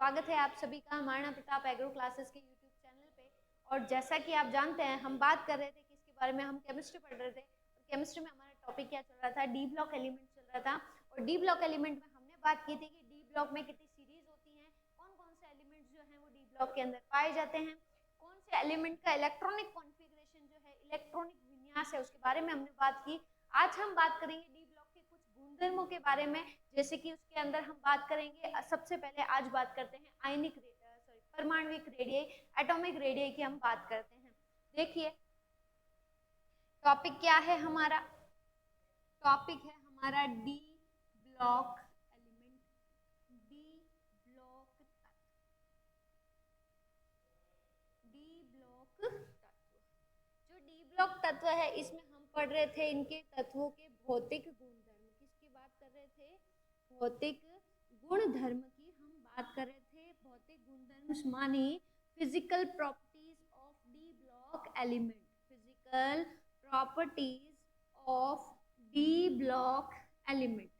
स्वागत है आप सभी का महाराणा प्रताप एग्रो क्लासेस के यूट्यूब चैनल पे। और जैसा कि आप जानते हैं हम बात कर रहे थे कि इसके बारे में हम केमिस्ट्री पढ़ रहे थे और केमिस्ट्री में हमारा टॉपिक क्या चल रहा था, डी ब्लॉक एलिमेंट चल रहा था। और डी ब्लॉक एलिमेंट में हमने बात की थी कि डी ब्लॉक में कितनी सीरीज होती हैं, कौन कौन से एलिमेंट्स जो हैं वो डी ब्लॉक के अंदर पाए जाते हैं, कौन से एलिमेंट का इलेक्ट्रॉनिक कॉन्फ़िगरेशन जो है, इलेक्ट्रॉनिक विन्यास है, उसके बारे में हमने बात की। आज हम बात करेंगे डी ब्लॉक के कुछ गुणधर्मों के बारे में, जैसे कि उसके अंदर हम बात करेंगे। सबसे पहले आज बात करते हैं आयनिक परमाणविक रेडियई, एटॉमिक रेडियई की हम बात करते हैं। देखिए टॉपिक क्या है हमारा, टॉपिक है हमारा D block element, D block तत्व, डी ब्लॉक तत्व। जो डी ब्लॉक तत्व है इसमें हम पढ़ रहे थे इनके तत्वों के भौतिक गुणधर्म। किसकी बात कर रहे थे? भौतिक गुणधर्म की हम बात कर रहे थे। भौतिक गुणधर्म माने physical properties of D block element, physical properties of D block element,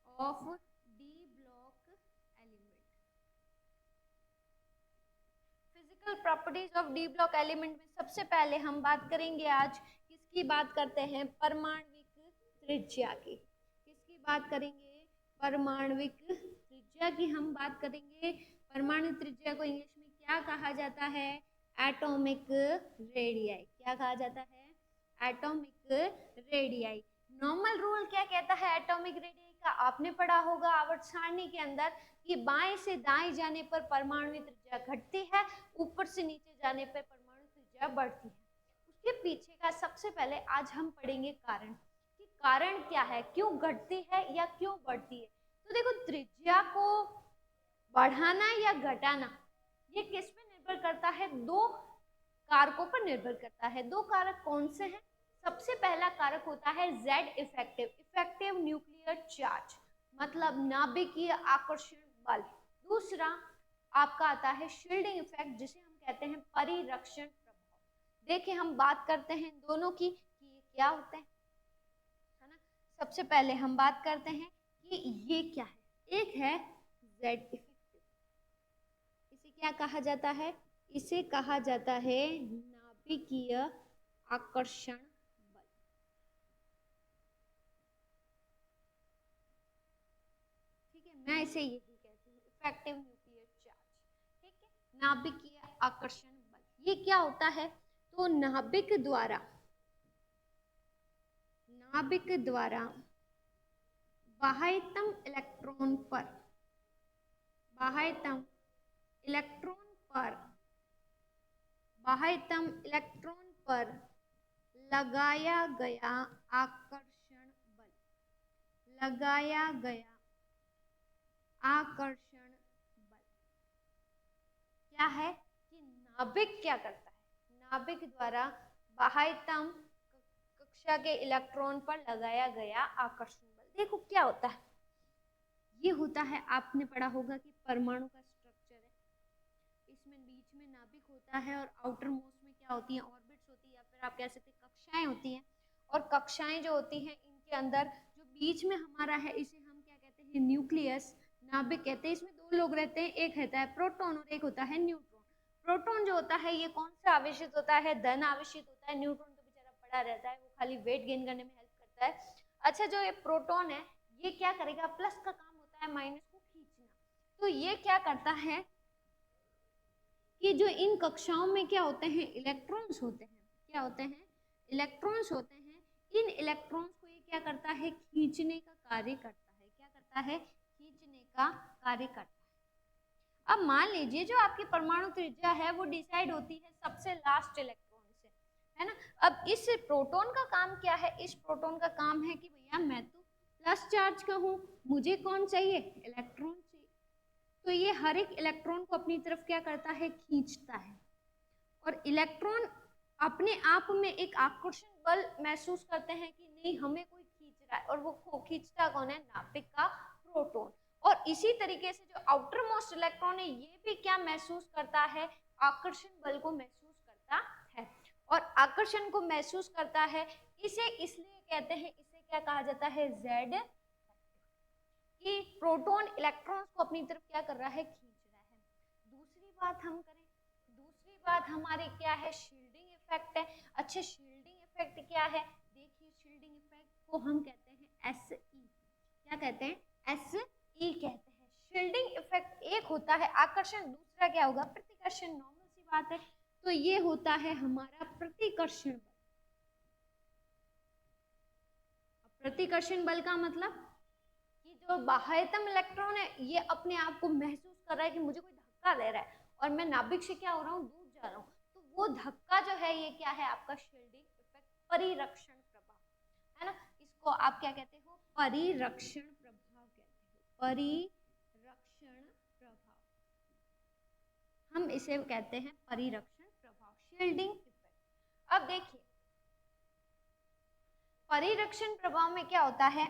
of D block element. Physical properties of D block element में सबसे पहले हम बात करेंगे आज, किसकी बात करते हैं? परमाणविक त्रिज्या की। किसकी बात करेंगे? परमाणविक त्रिज्या की हम बात करेंगे। परमाणु त्रिज्या को इंग्लिश में क्या कहा जाता है? Atomic radii. क्या कहा जाता है? Atomic radii. नॉर्मल रूल क्या कहता है एटॉमिक रेडियई का? आपने पढ़ा होगा आवर्त सारणी के अंदर कि बाएं से दाएं जाने पर परमाणु त्रिज्या घटती है, ऊपर से नीचे जाने पर परमाणु त्रिज्या बढ़ती है। उसके पीछे का सबसे पहले आज हम पढ़ेंगे कारण, कि कारण क्या है, क्यों घटती है या क्यों बढ़ती है। तो देखो, त्रिज्या को बढ़ाना या घटाना ये किस पे निर्भर करता है? दो कारकों पर निर्भर करता है। दो कारक कौन से हैं? सबसे पहला कारक होता है Z effective, effective nuclear charge, मतलब नाभिकीय आकर्षण बल। दूसरा आपका आता है शील्डिंग इफेक्ट, जिसे हम कहते हैं परिरक्षण प्रभाव। देखिए हम बात करते हैं दोनों की कि ये क्या होते हैं, है ना। सबसे पहले हम बात करते हैं कि ये क्या है। एक है जेड इफेक्टिव, इसे क्या कहा जाता है? इसे कहा जाता है नाभिकीय आकर्षण बल। ठीक है, मैं इसे यही कहती हूँ, इफेक्टिव न्यूक्लियर चार्ज। ठीक है, नाभिकीय आकर्षण बल ये क्या होता है? तो नाभिक द्वारा बाह्यतम इलेक्ट्रॉन पर, बाह्यतम इलेक्ट्रॉन पर लगाया गया आकर्षण बल, लगाया गया आकर्षण बल क्या है? कि नाभिक क्या करता है? नाभिक द्वारा बाह्यतम कक्षा के इलेक्ट्रॉन पर लगाया गया आकर्षण बल। देखो क्या होता है, ये होता है, आपने पढ़ा होगा कि परमाणु का स्ट्रक्चर है, इसमें बीच में नाभिक होता है और आउटर मोस्ट में क्या होती है? ऑर्बिट्स होती है, या फिर आप कह सकते हैं कक्षाएं होती हैं। और कक्षाएं जो होती हैं इनके अंदर जो बीच में हमारा है इसे हम क्या कहते हैं? न्यूक्लियस, नाभिक कहते हैं। इसमें दो लोग रहते हैं, एक रहता है प्रोटॉन और एक होता है न्यूट्रॉन। प्रोटॉन जो होता है ये कौन सा आवेशित होता है? धन आवेशित होता है। न्यूट्रॉन तो बेचारा पड़ा रहता है, वो खाली वेट गेन करने में हेल्प करता है। अच्छा, जो ये प्रोटॉन है ये क्या करेगा? प्लस का काम होता है माइनस को खींचना। तो ये क्या करता है कि जो इन कक्षाओं में क्या होते हैं? इलेक्ट्रॉन्स होते हैं। क्या होते हैं? इलेक्ट्रॉन्स होते हैं। इन इलेक्ट्रॉन्स को ये क्या करता है? खींचने का कार्य करता है। क्या करता है? खींचने का कार्य करता है। अब मान लीजिए जो आपकी परमाणु त्रिज्या है वो डिसाइड होती है सबसे लास्ट इलेक्ट्रॉन से, है ना। अब इस प्रोटॉन का काम क्या है? इस प्रोटॉन का काम है कि भैया मैं तो प्लस चार्ज का हूँ, मुझे कौन चाहिए? इलेक्ट्रॉन चाहिए। तो ये हर एक इलेक्ट्रॉन को अपनी तरफ क्या करता है? खींचता है। और इलेक्ट्रॉन अपने आप में एक आकर्षण बल महसूस करते हैं कि नहीं हमें कोई खींच रहा है, और वो खींचता कौन है? नाभिक का प्रोटॉन। और इसी तरीके से जो आउटर मोस्ट इलेक्ट्रॉन है ये भी क्या महसूस करता है? आकर्षण बल को महसूस करता है। और आकर्षण को महसूस करता है, इसे इसलिए कहते हैं, इसे क्या कहा जाता है? जेड। कि प्रोटॉन इलेक्ट्रॉन्स को अपनी तरफ क्या कर रहा है, खींच रहा है। दूसरी बात हम करें, दूसरी बात हमारी क्या है, शील्डिंग इफेक्ट है। अच्छा, शील्डिंग इफेक्ट क्या है, देखिए शील्डिंग इफेक्ट को हम कहते हैं एस ई, क्या कहते हैं, एस ई कहते हैं। शील्डिंग इफेक्ट एक होता है आकर्षण, दूसरा क्या होगा, प्रतिकर्षण। नॉर्मल सी बात है। तो ये होता है हमारा प्रतिकर्षण बल। प्रतिकर्षण बल का मतलब कि जो बाह्यतम इलेक्ट्रॉन है ये अपने आप को महसूस कर रहा है कि मुझे कोई धक्का दे रहा है और मैं नाभिक से क्या हो रहा हूँ, दूर जा रहा हूँ। तो वो धक्का जो है ये क्या है, आपका शील्डिंग इफेक्ट, परिरक्षण प्रभाव है ना। इसको आप क्या कहते हो, परिरक्षण प्रभाव कहते हो, परिरक्षण प्रभाव, हम इसे कहते हैं परिरक्षण प्रभाव, शील्डिंग इफेक्ट। अब देखिए परिरक्षण प्रभाव में क्या होता है,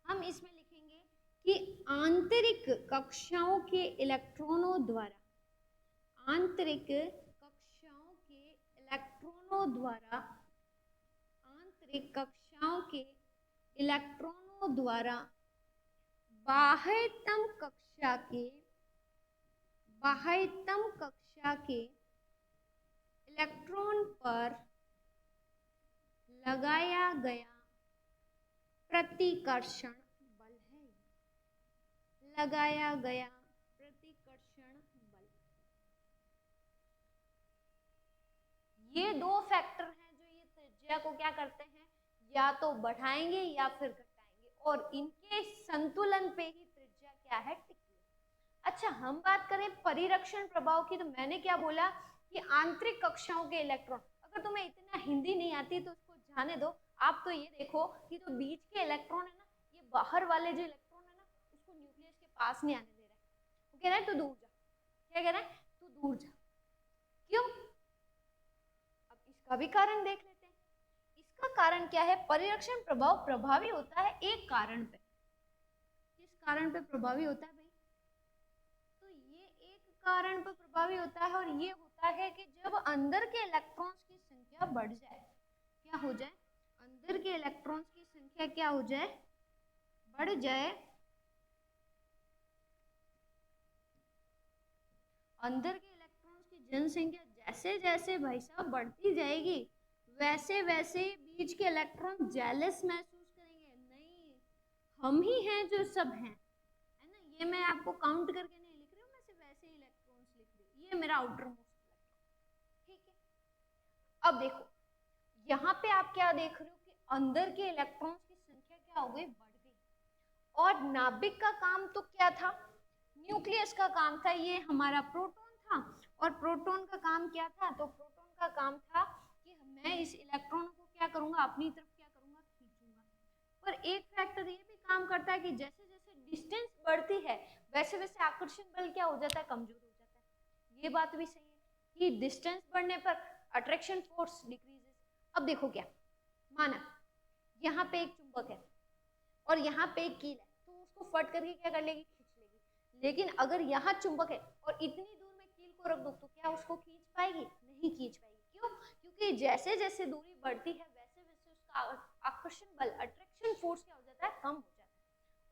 हम इसमें लिखेंगे कि आंतरिक कक्षाओं के इलेक्ट्रॉनों द्वारा, आंतरिक कक्षाओं के इलेक्ट्रॉनों द्वारा, आंतरिक कक्षाओं के इलेक्ट्रॉनों द्वारा बाह्यतम कक्षा के, बाह्यतम कक्षा के इलेक्ट्रॉन पर लगाया गया प्रतिकर्षण बल है, लगाया गया प्रतिकर्षण बल। ये दो फैक्टर हैं जो ये त्रिज्या को क्या करते हैं, या तो बढ़ाएंगे या फिर घटाएंगे, और इनके संतुलन पे ही त्रिज्या क्या है, टिकी है। अच्छा, हम बात करें परिरक्षण प्रभाव की, तो मैंने क्या बोला कि आंतरिक कक्षाओं के इलेक्ट्रॉन, अगर तुम्हें इतना हिंदी नहीं आती तो उसको जाने दो। आप तो ये देखो कि जो बीच के इलेक्ट्रॉन है ना, ये बाहर वाले जो इलेक्ट्रॉन है ना, उसको न्यूक्लियस के पास नहीं आने दे रहा है। वो कह रहा है तू दूर जा, क्या कह रहा है, तू दूर जा। क्यों, अब इसका भी कारण देख लेते हैं। इसका कारण क्या है, परिरक्षण प्रभाव प्रभावी होता है एक कारण पे। किस कारण पे प्रभावी होता है भाई, तो ये एक कारण पर प्रभावी होता है, और ये होता है कि जब अंदर के इलेक्ट्रॉन्स की संख्या बढ़ जाए, क्या हो जाए, अंदर के इलेक्ट्रॉन्स की संख्या क्या हो जाए, बढ़ जाए। अंदर के इलेक्ट्रॉन्स की जनसंख्या जैसे जैसे भाई साहब बढ़ती जाएगी, वैसे वैसे बीच के इलेक्ट्रॉन जेलस महसूस करेंगे, नहीं हम ही हैं जो सब हैं, है ना। ये मैं आपको काउंट करके नहीं लिख रही हूँ, मैं सिर्फ वैसे ही इलेक्ट्रॉन्स लिख रही हूँ, ये मेरा आउटर मोस्ट इलेक्ट्रॉन, ठीक है। अब देखो यहाँ पे आप क्या देख रहे हो कि अंदर के इलेक्ट्रॉन्स की संख्या क्या हो गई, बढ़ गई। और नाभिक का काम तो क्या था, न्यूक्लियस का काम था, ये हमारा प्रोटॉन था, और प्रोटॉन का काम क्या था, तो प्रोटॉन का काम था कि मैं इस इलेक्ट्रॉन को क्या करूंगा, अपनी तरफ क्या करूंगा, खींचूंगा। पर एक फैक्टर ये भी काम करता है कि जैसे जैसे डिस्टेंस बढ़ती है वैसे वैसे आकर्षण बल क्या हो जाता है, कमजोर हो जाता है। ये बात भी सही है कि डिस्टेंस बढ़ने पर अट्रैक्शन फोर्स डिक्रीजेस। अब देखो क्या, माना यहाँ पे एक चुंबक है और यहाँ पे एक कील है, तो उसको फट करके क्या कर लेगी, खींच लेगी। लेकिन अगर यहाँ चुंबक है और इतनी दूर में कील को रख दो तो क्या उसको खींच पाएगी, नहीं खींच पाएगी। क्यों, क्योंकि जैसे जैसे दूरी बढ़ती है वैसे वैसे उसका आकर्षण बल, अट्रैक्शन फोर्स क्या हो जाता है, कम हो जाता है।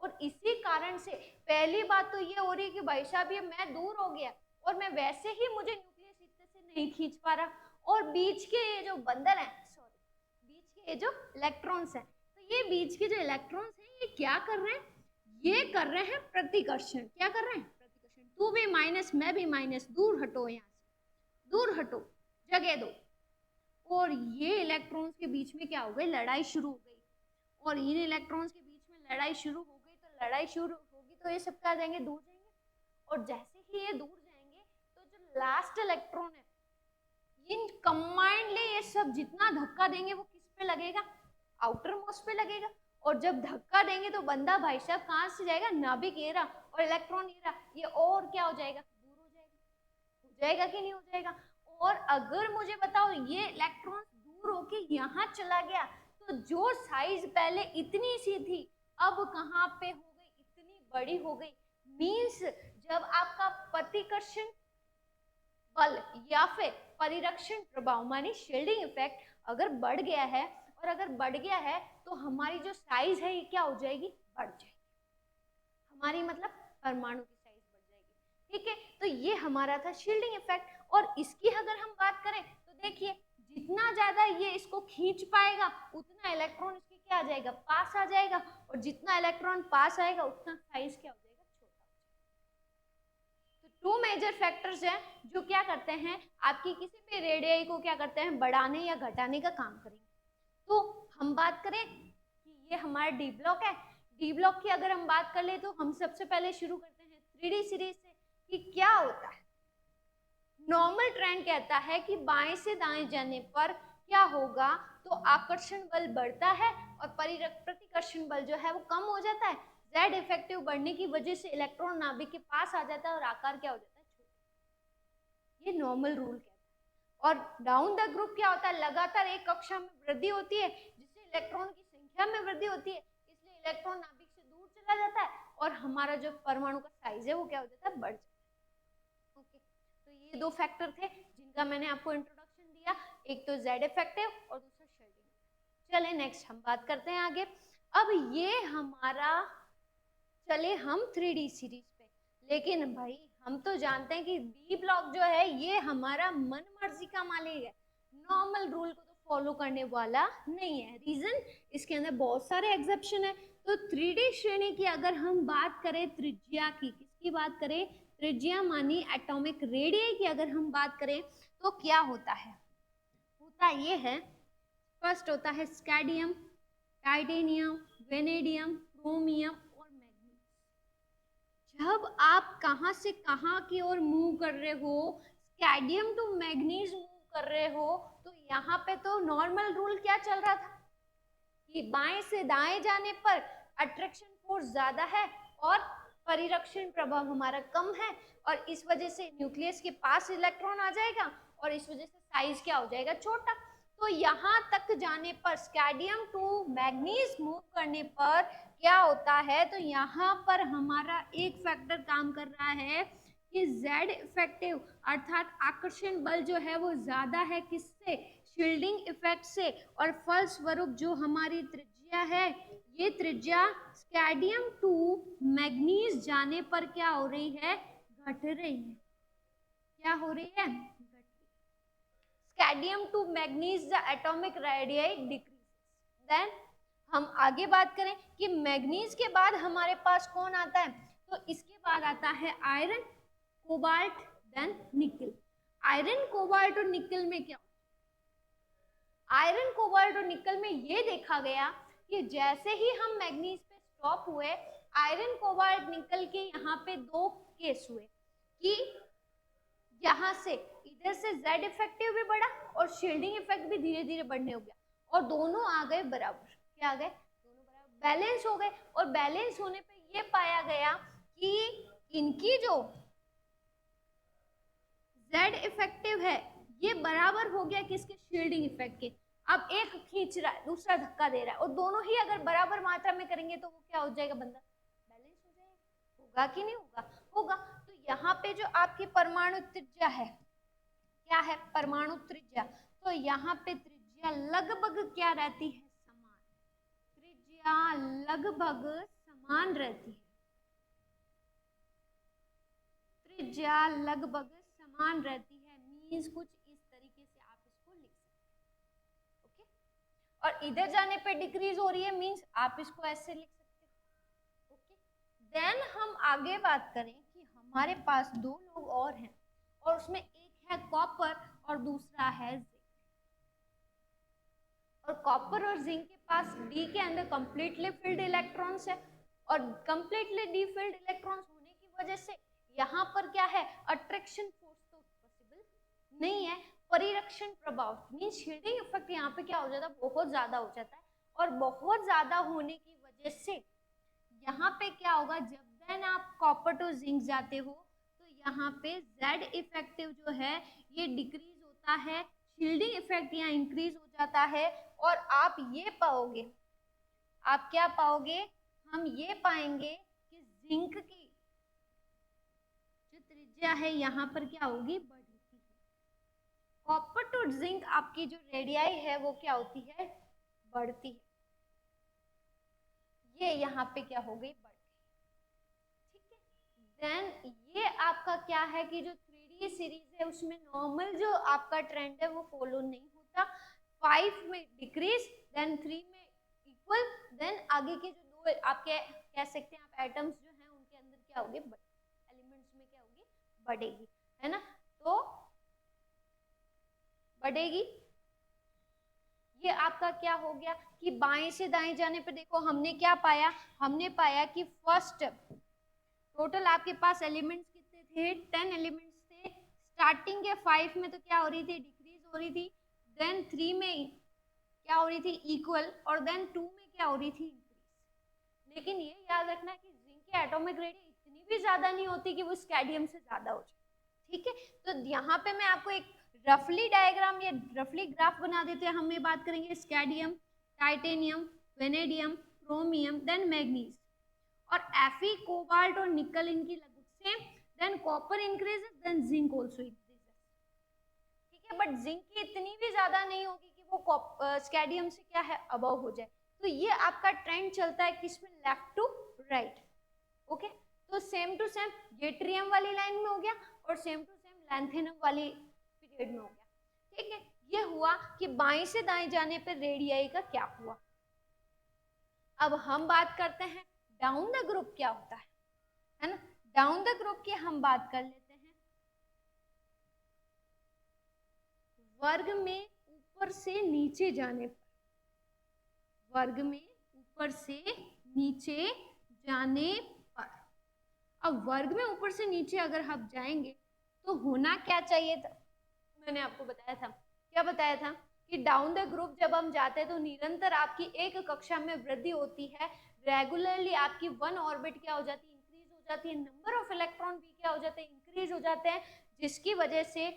और इसी कारण से पहली बात तो ये हो रही है कि भाई साहब ये मैं दूर हो गया और मैं वैसे ही मुझे न्यूक्लियस इतने से नहीं खींच पा रहा, और बीच के ये जो बंधन है, सॉरी बीच के ये जो इलेक्ट्रॉन्स हैं, तो ये बीच के जो इलेक्ट्रॉन्स हैं ये क्या कर रहे हैं, ये कर रहे हैं प्रतिकर्षण। क्या कर रहे हैं, प्रतिकर्षण। तू भी माइनस मैं भी माइनस, दूर हटो, यहाँ से दूर हटो, जगह दो। और ये इलेक्ट्रॉन्स के बीच में क्या हो गई, लड़ाई शुरू हो गई। और इन इलेक्ट्रॉन्स के बीच में लड़ाई शुरू हो गई, तो लड़ाई शुरू होगी तो ये सब क्या जाएंगे, दूर जाएंगे। और जैसे ही ये दूर जाएंगे तो जो लास्ट इलेक्ट्रॉन है, इन कंबाइंडली ये सब जितना धक्का देंगे वो किस पे लगेगा, आउटर मोस्ट पे लगेगा। और जब धक्का देंगे तो बंदा भाई साहब कहाँ से जाएगा, नाभिक ये रहा, और इलेक्ट्रॉन ये रहा, ये और क्या हो जाएगा, दूर हो जाएगा। हो जाएगा कि नहीं हो जाएगा। और अगर मुझे बताओ ये इलेक्ट्रॉन दूर होके यहाँ चला गया, तो जो साइज पहले इतनी सी थी अब कहाँ पे हो गई, इतनी बड़ी हो गई। मीन्स जब आपका प्रतिकर्षण बल या फिर परिरक्षण प्रभाव मानी शील्डिंग इफेक्ट अगर बढ़ गया है और अगर बढ़ गया है तो हमारी जो साइज है ये क्या हो जाएगी, बढ़ जाएगी, हमारी मतलब परमाणु की साइज बढ़ जाएगी। ठीक है, तो ये हमारा था शील्डिंग इफेक्ट। और इसकी अगर हम बात करें तो देखिए जितना ज्यादा ये इसको खींच पाएगा उतना इलेक्ट्रॉन इसके क्या आ जाएगा, पास आ जाएगा, और जितना इलेक्ट्रॉन पास आएगा उतना साइज क्या हो जाएगा, छोटा हो जाएगा। तो टू मेजर फैक्टर्स हैं जो क्या करते हैं, आपकी किसी भी रेडियाई को क्या करते हैं, बढ़ाने या घटाने का काम करेंगे। तो हम बात करें कि ये हमारा डी ब्लॉक है, डी ब्लॉक की अगर हम बात कर ले तो हम सबसे पहले शुरू करते हैं 3D सीरीज से कि क्या होता है। नॉर्मल ट्रेंड कहता है कि बाएं से दाएं जाने पर क्या होगा, तो आकर्षण बल बढ़ता है और प्रतिकर्षण बल जो है वो कम हो जाता है। जेड इफेक्टिव बढ़ने की वजह से इलेक्ट्रॉन नाभिक के पास आ जाता है और आकार क्या हो जाता है, छोटा। ये नॉर्मल रूल कहता है। और डाउन द ग्रुप क्या होता है, लगातार एक कक्षा में वृद्धि होती है जिससे इलेक्ट्रॉन की संख्या में वृद्धि होती है, इसलिए इलेक्ट्रॉन नाभिक से दूर चला जाता है और हमारा जो परमाणु का साइज है वो क्या हो जाता है, बढ़ जाता है। ओके, तो ये दो फैक्टर थे जिनका मैंने आपको इंट्रोडक्शन दिया, एक तो जेड इफेक्टिव और दूसरा शील्डिंग। चले नेक्स्ट हम बात करते हैं आगे। अब ये हमारा, चले हम 3D सीरीज पे, लेकिन भाई हम तो जानते हैं कि डी ब्लॉक जो है ये हमारा मन मर्जी का मालिक है, नॉर्मल रूल को तो फॉलो करने वाला नहीं है। रीजन, इसके अंदर बहुत सारे एक्सेप्शन है। तो 3D श्रेणी की अगर हम बात करें त्रिज्या की, किसकी बात करें, त्रिज्या मानी एटॉमिक रेडियस की अगर हम बात करें तो क्या होता है, होता ये है, फर्स्ट होता है स्कैडियम, टाइटेनियम, वेनेडियम, क्रोमियम और मैग्नीज। जब आप कहां से कहां की ओर मूव कर रहे हो, स्कैडियम टू मैग्नीज मूव कर रहे हो, तो यहाँ पे तो नॉर्मल रूल क्या चल रहा था कि बाएं से दाएं जाने पर अट्रैक्शन फोर्स ज्यादा है और परिरक्षण प्रभाव हमारा कम है, और इस वजह से न्यूक्लियस के पास इलेक्ट्रॉन आ जाएगा और इस वजह से साइज क्या हो जाएगा, छोटा। तो यहाँ तक जाने पर स्कैडियम टू मैग्नीज मूव करने पर क्या होता है, तो यहाँ पर हमारा एक फैक्टर काम कर रहा है कि जेड इफेक्टिव अर्थात आकर्षण बल जो है वो ज्यादा है, किससे, शील्डिंग इफेक्ट से, और फलस्वरूप जो हमारी त्रिज्या है ये त्रिज्या स्कैडियम टू मैग्नीज जाने पर क्या हो रही है, घट रही है। क्या हो रही है, घट रही है। Scandium to manganese the atomic radius decreases. Then हम आगे बात करें कि मैग्नीज के बाद हमारे पास कौन आता है, तो इसके बाद आता है आयरन, कोबाल्ट, देन निकल। आयरन, कोबाल्ट और निकल में क्या, आयरन, कोबाल्ट और निकल में ये देखा गया कि जैसे ही हम मैग्नीज पे स्टॉप हुए, आयरन, कोबाल्ट, निकल के यहाँ पे दो केस हुए कि यहाँ से इधर से जेड इफेक्टिव भी बढ़ा और शील्डिंग इफेक्ट भी धीरे धीरे बढ़ने हो गया, और दोनों आ गए बराबर। क्या आ गए, दोनों बराबर बैलेंस हो गए। और बैलेंस होने पे ये पाया गया कि इनकी जो जेड इफेक्टिव है ये बराबर हो गया किसके, शील्डिंग इफेक्ट के। अब एक खींच रहा है, दूसरा धक्का दे रहा है, और दोनों ही अगर बराबर मात्रा में करेंगे तो वो क्या हो जाएगा, बंदा बैलेंस हो जाएगा। होगा कि नहीं होगा, होगा। तो यहाँ पे जो आपकी परमाणु त्रिज्या है, क्या है, परमाणु त्रिज्या, तो यहाँ पे त्रिज्या लगभग क्या रहती है, समान। त्रिज्या लगभग समान रहती है, त्रिज्या लगभग समान रहती है, मीन्स कुछ इस तरीके से आप इसको लिख सकते हैं। ओके, और इधर जाने पे डिक्रीज हो रही है, मीन्स आप इसको ऐसे लिख सकते हैं। ओके, देन हम आगे बात करें कि हमारे पास दो लोग और हैं, और उसमें एक है कॉपर और दूसरा है जिंक। और कॉपर और जिंक के पास डी के अंदर कंप्लीटली फिल्ड इलेक्ट्रॉन्स है, और कंप्लीटली डी फिल्ड इलेक्ट्रॉन्स होने की वजह से यहाँ पर क्या है, अट्रैक्शन फोर्स तो पॉसिबल नहीं है, परिरक्षण प्रभाव मींस शील्डिंग इफेक्ट यहाँ पे क्या हो जाता है, बहुत ज्यादा हो जाता है। और बहुत ज्यादा होने की वजह से यहाँ पे क्या होगा, जब देन आप कॉपर टू जिंक जाते हो तो यहाँ पे जेड इफेक्टिव जो है ये डिक्रीज होता है, शील्डिंग इफेक्ट यहाँ इंक्रीज हो जाता है, और आप ये पाओगे, आप क्या पाओगे, हम ये पाएंगे कि जिंक की जो त्रिज्या है यहाँ पर क्या होगी, बढ़ती है। कॉपर टू जिंक आपकी जो रेडियाई है वो क्या होती है, बढ़ती है, ये यहाँ पे क्या हो गई, बढ़ गई। ठीक है, देन ये आपका क्या है कि जो 3D सीरीज है उसमें नॉर्मल जो आपका ट्रेंड है वो फॉलो नहीं होता, 5 में डिक्रीज, देन 3 में इक्वल, देन आगे के जो दो आपके कह सकते हैं आप एटम्स जो हैं उनके अंदर क्या होगी, एलिमेंट्स में क्या होगी, बढ़ेगी, है ना, तो बढ़ेगी। ये आपका क्या हो गया कि बाएं से दाएं जाने पे देखो हमने क्या पाया, हमने पाया कि फर्स्ट टोटल आपके पास एलिमेंट्स कितने थे, 10 एलिमेंट्स थे, स्टार्टिंग के 5 में तो क्या हो रही थी, डिक्रीज हो रही थी, देन 3 में क्या हो रही थी, इक्वल, और देन 2 में क्या हो रही थी, इंक्रीज। लेकिन ये याद रखना कि जिंक के एटॉमिक रेडियस इतनी भी ज्यादा नहीं होती कि वो स्कैडियम से ज्यादा हो जाए। ठीक है, तो यहाँ पे मैं आपको एक रफली डायग्राम या रफली ग्राफ बना देते हैं, हम ये बात करेंगे scandium, titanium, vanadium, chromium, then manganese, और Fe, कोबाल्ट और निकल इनकी लगभग same, then copper increases, then zinc also increases. ठीक है, बट जिंक की इतनी भी ज्यादा नहीं होगी कि वो स्कैडियम से क्या है, अबव हो जाए। तो ये आपका ट्रेंड चलता है किसमें, लेफ्ट टू राइट। ओके, तो सेम टू सेम ये ट्रियम वाली लाइन में हो गया और सेम टू सेम लैंथेनम वाली पीरियड में हो गया। ठीक है, ये हुआ कि बाएं से दाएं जाने पर रेडियाई का क्या हुआ। अब हम बात करते हैं डाउन द ग्रुप क्या होता है ना, डाउन द ग्रुप की हम बात कर लेते हैं। वर्ग में ऊपर से नीचे जाने पर, वर्ग में ऊपर से नीचे जाने पर, अब वर्ग में ऊपर से नीचे अगर हम जाएंगे तो होना क्या चाहिए था, मैंने आपको बताया था, क्या बताया था कि डाउन द ग्रुप जब हम जाते हैं तो निरंतर आपकी एक कक्षा में वृद्धि होती है, रेगुलरली आपकी 1 ऑर्बिट क्या हो जाती है, इंक्रीज हो जाती है, नंबर ऑफ इलेक्ट्रॉन भी क्या हो जाते हैं, इंक्रीज हो जाते हैं, जिसकी वजह से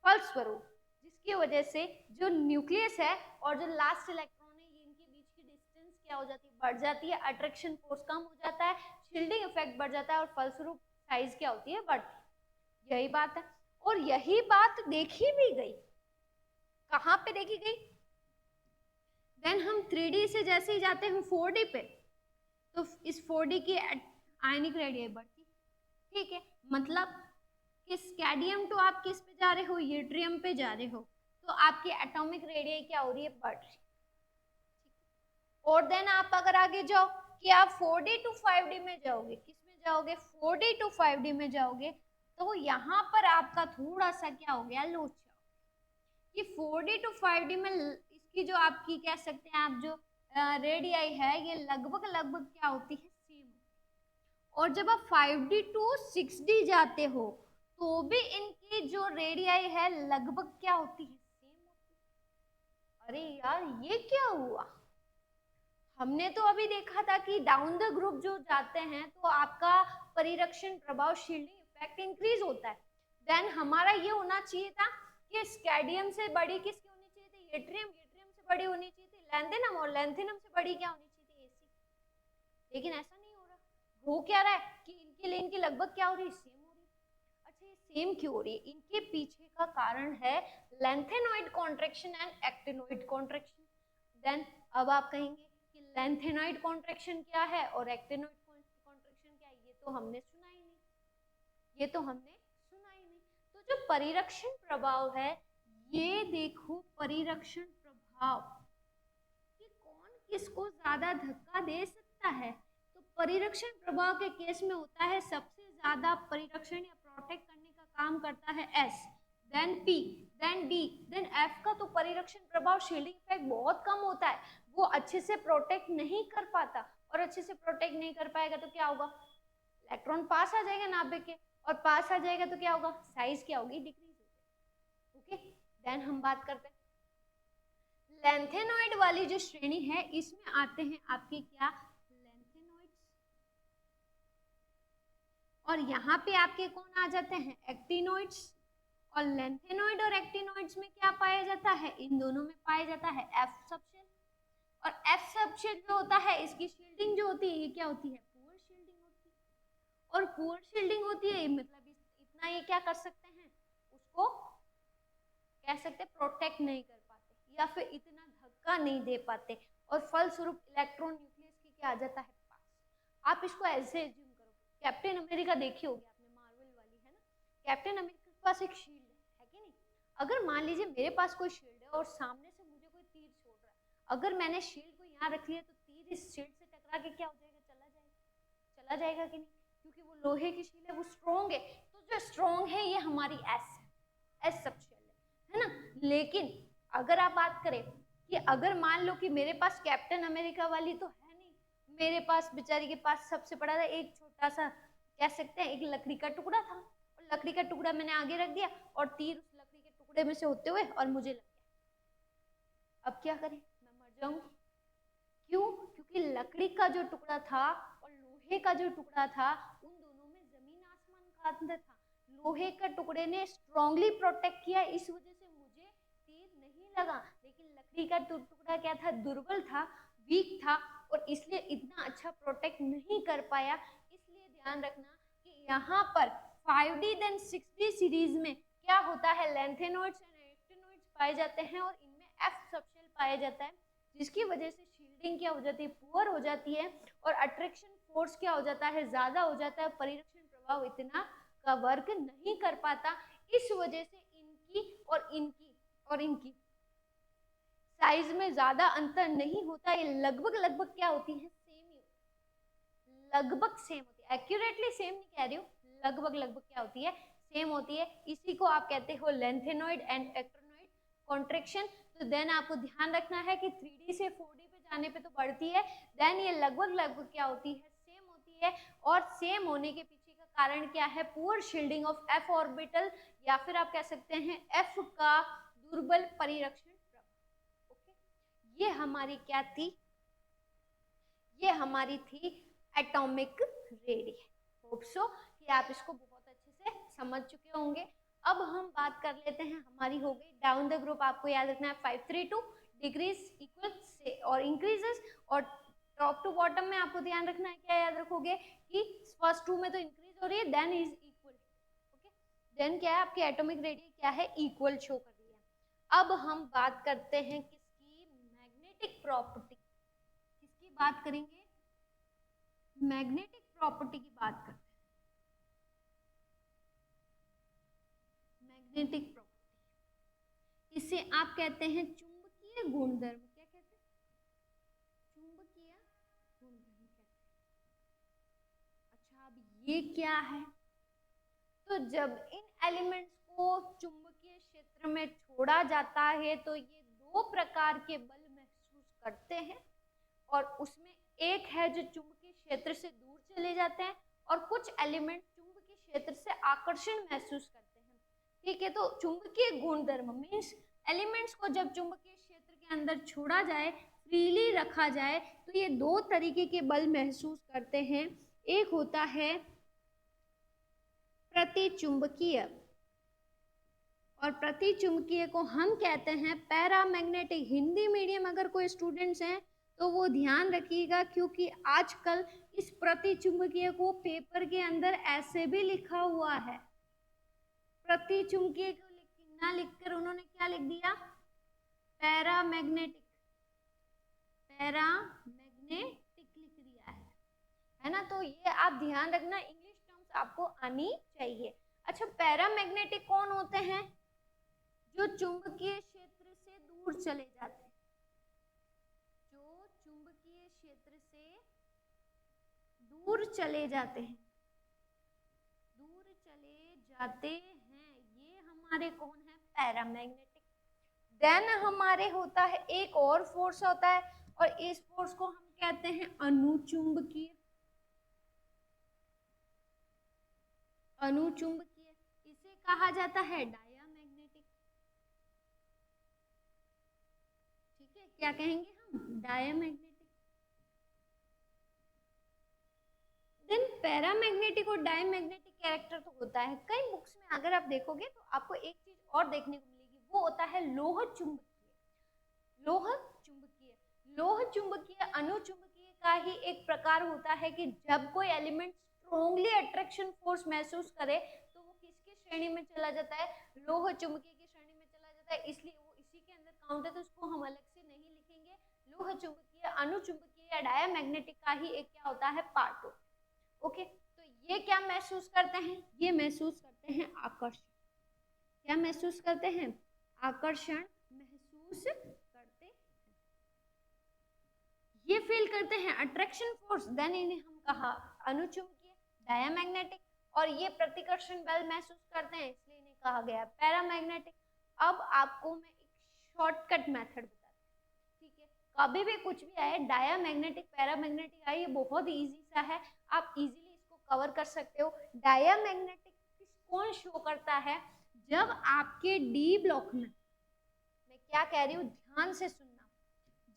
फलस्वरूप, जिसकी वजह से जो न्यूक्लियस है और जो लास्ट इलेक्ट्रॉन है इनके बीच की डिस्टेंस क्या हो जाती है, बढ़ जाती है, अट्रैक्शन फोर्स कम हो जाता है, शील्डिंग इफेक्ट बढ़ जाता है और फलस्वरूप साइज क्या होती है, बढ़ती है। यही बात है, और यही बात देखी भी गई, कहाँ पे देखी गई, देन हम 3D से जैसे ही जाते हैं 4D पे, तो इस 4D की आयनिक रेडियस बढ़ती। ठीक है, मतलब कि स्कैडियम तो आप किस पे जा रहे हो, यूट्रियम पे जा रहे हो, तो आपकी एटॉमिक रेडियस क्या हो रही है, बढ़ रही। और देन आप अगर आगे जाओ कि आप 4D टू 5D में जाओगे, किस में जाओगे, 4D टू 5D में जाओगे, तो यहाँ पर आपका थोड़ा सा क्या हो गया, लोचा, कि 4D टू 5D में इसकी जो आपकी कह सकते हैं आप जो रेडियाई है ये लगभग लगभग क्या होती है, सेम। और जब आप 5D टू 6D जाते हो तो भी इनकी जो रेडियाई है लगभग क्या होती है, सेम होती है। अरे यार ये क्या हुआ, हमने तो अभी देखा था कि डाउन द ग्रुप जो जाते हैं तो आपका परिरक्षण प्रभाव, शील्डिंग इफेक्ट इंक्रीज होता है, देन हमारा ये होना चाहिए था कि स्कैडियम से बड़ी किसकी होनी चाहिए थी, यूट्रियम, यूट्रियम से बड़ी होनी चाहिए थी लैंथेनम, और लैंथेनम से बड़ी क्या होनी चाहिए थी, एसी। लेकिन ऐसा नहीं हो रहा, हो क्या रहा है कि इनकी लेन की लगभग क्या हो रही है, सेम हो रही है। अच्छा, ये सेम क्यों हो रही है, इनके पीछे का कारण है lanthanoid contraction and actinoid contraction. Then अब आप कहेंगे कि लैंथेनॉइड कॉन्ट्रैक्शन क्या है और एक्टिनॉइड कॉन्ट्रैक्शन क्या है, ये तो हमने सुना ही नहीं, ये तो हमने सुना ही नहीं। तो जो परिरक्षण प्रभाव है, ये देखो परिरक्षण प्रभाव कि कौन किसको ज्यादा धक्का दे सकता है, तो परिरक्षण प्रभाव के केस में होता है सबसे ज्यादा परिरक्षण या प्रोटेक्ट करने का काम करता है s, then p, then d, then f का तो परिरक्षण प्रभाव, शील्डिंग इफेक्ट बहुत कम होता है, वो अच्छे से प्रोटेक्ट नहीं कर पाता, और अच्छे से प्रोटेक्ट नहीं कर पाएगा तो क्या होगा, इलेक्ट्रॉन पास आ जाएगा नाभिक के, और पास आ जाएगा तो क्या होगा, साइज क्या होगी, डिक्रीज हो जाएगी। ओके, देन हम बात करते हैं लैंथेनॉइड वाली जो श्रेणी है, इसमें आते हैं आपके क्या, लैंथेनॉइड्स, और यहाँ पे आपके कौन आ जाते हैं, एक्टिनॉइड्स। और लैंथेनॉइड और एक्टिनॉइड्स में क्या पाया जाता है, इन दोनों में पाया जाता है एफ सबशेल, और एफ सबशेल जो होता है इसकी शील्डिंग जो होती है ये क्या होती है, पुअर शील्डिंग होती है, और पुअर शील्डिंग होती है मतलब इतना ये क्या कर सकते हैं, उसको कह सकते हैं प्रोटेक्ट नहीं कर पाते, या फिर इतना धक्का नहीं दे पाते और फलस्वरूप इलेक्ट्रॉन न्यूक्लियस की क्या आ जाता है पास। आप इसको ऐसे एज्यूम करो, कैप्टन अमेरिका देखी होगी आपने, मार्वल वाली, है ना। कैप्टन अमेरिका के पास एक शील्ड है कि नहीं। अगर मान लीजिए मेरे पास कोई शील्ड है और सामने से मुझे कोई तीर छोड़ रहा है, अगर मैंने शील्ड को यहाँ रख लिया तो तीर इस शील्ड से टकरा के क्या हो जाएगा, चला जाएगा कि नहीं, क्योंकि वो लोहे की शील्ड है, वो स्ट्रॉन्ग है। तो जो स्ट्रॉन्ग है ये हमारी एस सब शील्ड है ना। लेकिन अगर आप बात करें कि अगर मान लो कि मेरे पास कैप्टन अमेरिका वाली तो है नहीं, मेरे पास बेचारी के पास सबसे बड़ा था एक छोटा सा, कह सकते हैं एक लकड़ी का टुकड़ा था, और लकड़ी का टुकड़ा मैंने आगे रख दिया और तीर उस लकड़ी के टुकड़े में से होते हुए और मुझे लग गया। अब क्या करें, मैं मर जाऊंगी। क्यों? क्योंकि लकड़ी का जो टुकड़ा था और लोहे का जो टुकड़ा था उन दोनों में जमीन आसमान का अंतर था। लोहे का टुकड़े ने स्ट्रांगली प्रोटेक्ट किया, इस वजह से मुझे तीर नहीं लगा। लेकिन लकड़ी का टुकड़ा क्या था, दुर्बल था, वीक था, और इसलिए इतना अच्छा प्रोटेक्ट नहीं कर पाया। इसलिए ध्यान रखना कि यहाँ पर 5D देन 6D सीरीज में क्या होता है, लैंथेनॉइड्स एंड एक्टिनॉइड्स पाए जाते हैं और इनमें F सबशेल पाया जाता है, जिसकी वजह से शील्डिंग क्या हो जाती है, पुअर हो जाती है, और अट्रैक्शन फोर्स क्या हो जाता है, ज्यादा हो जाता है, परिरक्षण प्रभाव इतना का वर्क नहीं कर पाता। इस वजह से इनकी साइज में ज्यादा अंतर नहीं होता, ये लगभग क्या होती है, सेम ही, लगभग सेम होती है, एक्यूरेटली सेम नहीं कह रही हूँ, लगभग क्या होती है, सेम होती है। इसी को आप कहते हो लेंथेनॉइड एंड एक्टिनॉइड कॉन्ट्रैक्शन। तो देन आपको ध्यान रखना है कि 3D से 4D पे जाने पे तो बढ़ती है, देन ये लगभग क्या होती है, सेम होती है। और सेम होने के पीछे का कारण क्या है, poor shielding of F orbital, या फिर आप कह सकते हैं एफ का दुर्बल परिरक्षण प्रभाव। ओके, ये हमारी क्या थी, ये हमारी थी एटॉमिक रेडियस। होप सो कि आप इसको बहुत अच्छे से समझ चुके होंगे। अब हम बात कर लेते हैं, हमारी हो गई डाउन द ग्रुप, आपको याद रखना है 532 डिग्रीज इक्वल से और इंक्रीजेस, और टॉप टू बॉटम में आपको ध्यान रखना है, क्या याद रखोगे कि फर्स्ट 2 में तो इंक्रीज हो रही है, then is equal. Okay, then क्या है, आपकी एटॉमिक रेडियस क्या है, इक्वल शो कर रही है। अब हम बात करते हैं किसकी, मैग्नेटिक प्रॉपर्टी, किसकी बात करेंगे, मैग्नेटिक प्रॉपर्टी की बात करते हैं। मैग्नेटिक प्रॉपर्टी, इसे आप कहते हैं चुंबकीय गुणधर्म, क्या कहते हैं, चुंबकीय गुणधर्म कहते हैं। अच्छा, अब ये क्या है, तो जब इन एलिमेंट्स को चुंबकीय क्षेत्र में छोड़ा जाता है तो ये दो प्रकार के बल महसूस करते हैं, और उसमें एक है जो चुंबकीय क्षेत्र से दूर चले जाते हैं, और कुछ एलिमेंट चुंबकीय क्षेत्र से आकर्षण महसूस करते हैं। ठीक है, तो चुंबकीय गुणधर्म मीन्स एलिमेंट्स को जब चुंबकीय क्षेत्र के अंदर छोड़ा जाए, फ्रीली रखा जाए, तो ये दो तरीके के बल महसूस करते हैं। एक होता है प्रतिचुंबकीय, और प्रतिचुंबकीय को हम कहते हैं पैरामैग्नेटिक। हिंदी मीडियम अगर कोई स्टूडेंट्स हैं तो वो ध्यान रखिएगा, क्योंकि आजकल इस प्रतिचुंबकीय को पेपर के अंदर ऐसे भी लिखा हुआ है, प्रतिचुंबकीय को ना लिखकर उन्होंने क्या लिख दिया, पैरामैग्नेटिक, पैरामैग्नेटिक लिख दिया है ना। तो ये आप ध्यान रखना, इंग्लिश टर्म्स आपको आनी चाहिए। अच्छा, पैरामैग्नेटिक कौन होते हैं, जो चुंबकीय क्षेत्र से दूर चले जाते हैं, जो चुंबकीय क्षेत्र से दूर चले जाते हैं, दूर चले जाते हैं, ये हमारे कौन है, पैरामैग्नेटिक। देन हमारे होता है एक और फोर्स होता है, और इस फोर्स को हम कहते हैं अनुचुंबकीय, अनुचुंबकीय, इसे कहा जाता है डायामैग्नेटिक। ठीक है, क्या कहेंगे हम, डायामैग्नेटिक। देन पैरामैग्नेटिक और डायमैग्नेटिक कैरेक्टर तो होता है कई बुक्स में, अगर आप देखोगे तो आपको एक चीज और देखने को मिलेगी, वो होता है लोह चुंबकीय। लोह चुंबकीय, लोह चुंबकीय अनुचुंबकीय का ही एक प्रकार होता है कि जब कोई एलिमेंट स्ट्रॉन्गली अट्रैक्शन फोर्स महसूस करे तो वो किसकी श्रेणी में चला जाता है, लोह चुंबकीय की श्रेणी में चला जाता है, इसलिए वो इसी के अंदर काउंट है, तो उसको हम अलग से नहीं लिखेंगे। लोह चुंबकीय, अनुचुंबकीय या डायामैग्नेटिक का ही एक क्या होता है, पार्ट होता है। ओके, तो ये क्या महसूस करते हैं, ये महसूस करते हैं आकर्षण। क्या महसूस करते हैं, आकर्षण महसूस करते हैं, ये फील करते हैं अट्रैक्शन फोर्स, देन इन्हें हम कहा अनुचुंबकीय, डायामैग्नेटिक, और ये प्रतिकर्षण बल महसूस करते हैं, इसलिए इन्हें कहा गया पैरामैग्नेटिक। अब आपको मैं एक शॉर्टकट मेथड बताती हूँ, ठीक है, कभी भी कुछ भी आए डायामैग्नेटिक पैरामैग्नेटिक आए, ये बहुत इजी सा है, आप इजीली इसको कवर कर सकते हो। डायामैग्नेटिक कौन शो करता है, जब आपके डी ब्लॉक में, मैं क्या कह रही हूँ ध्यान से सुनना,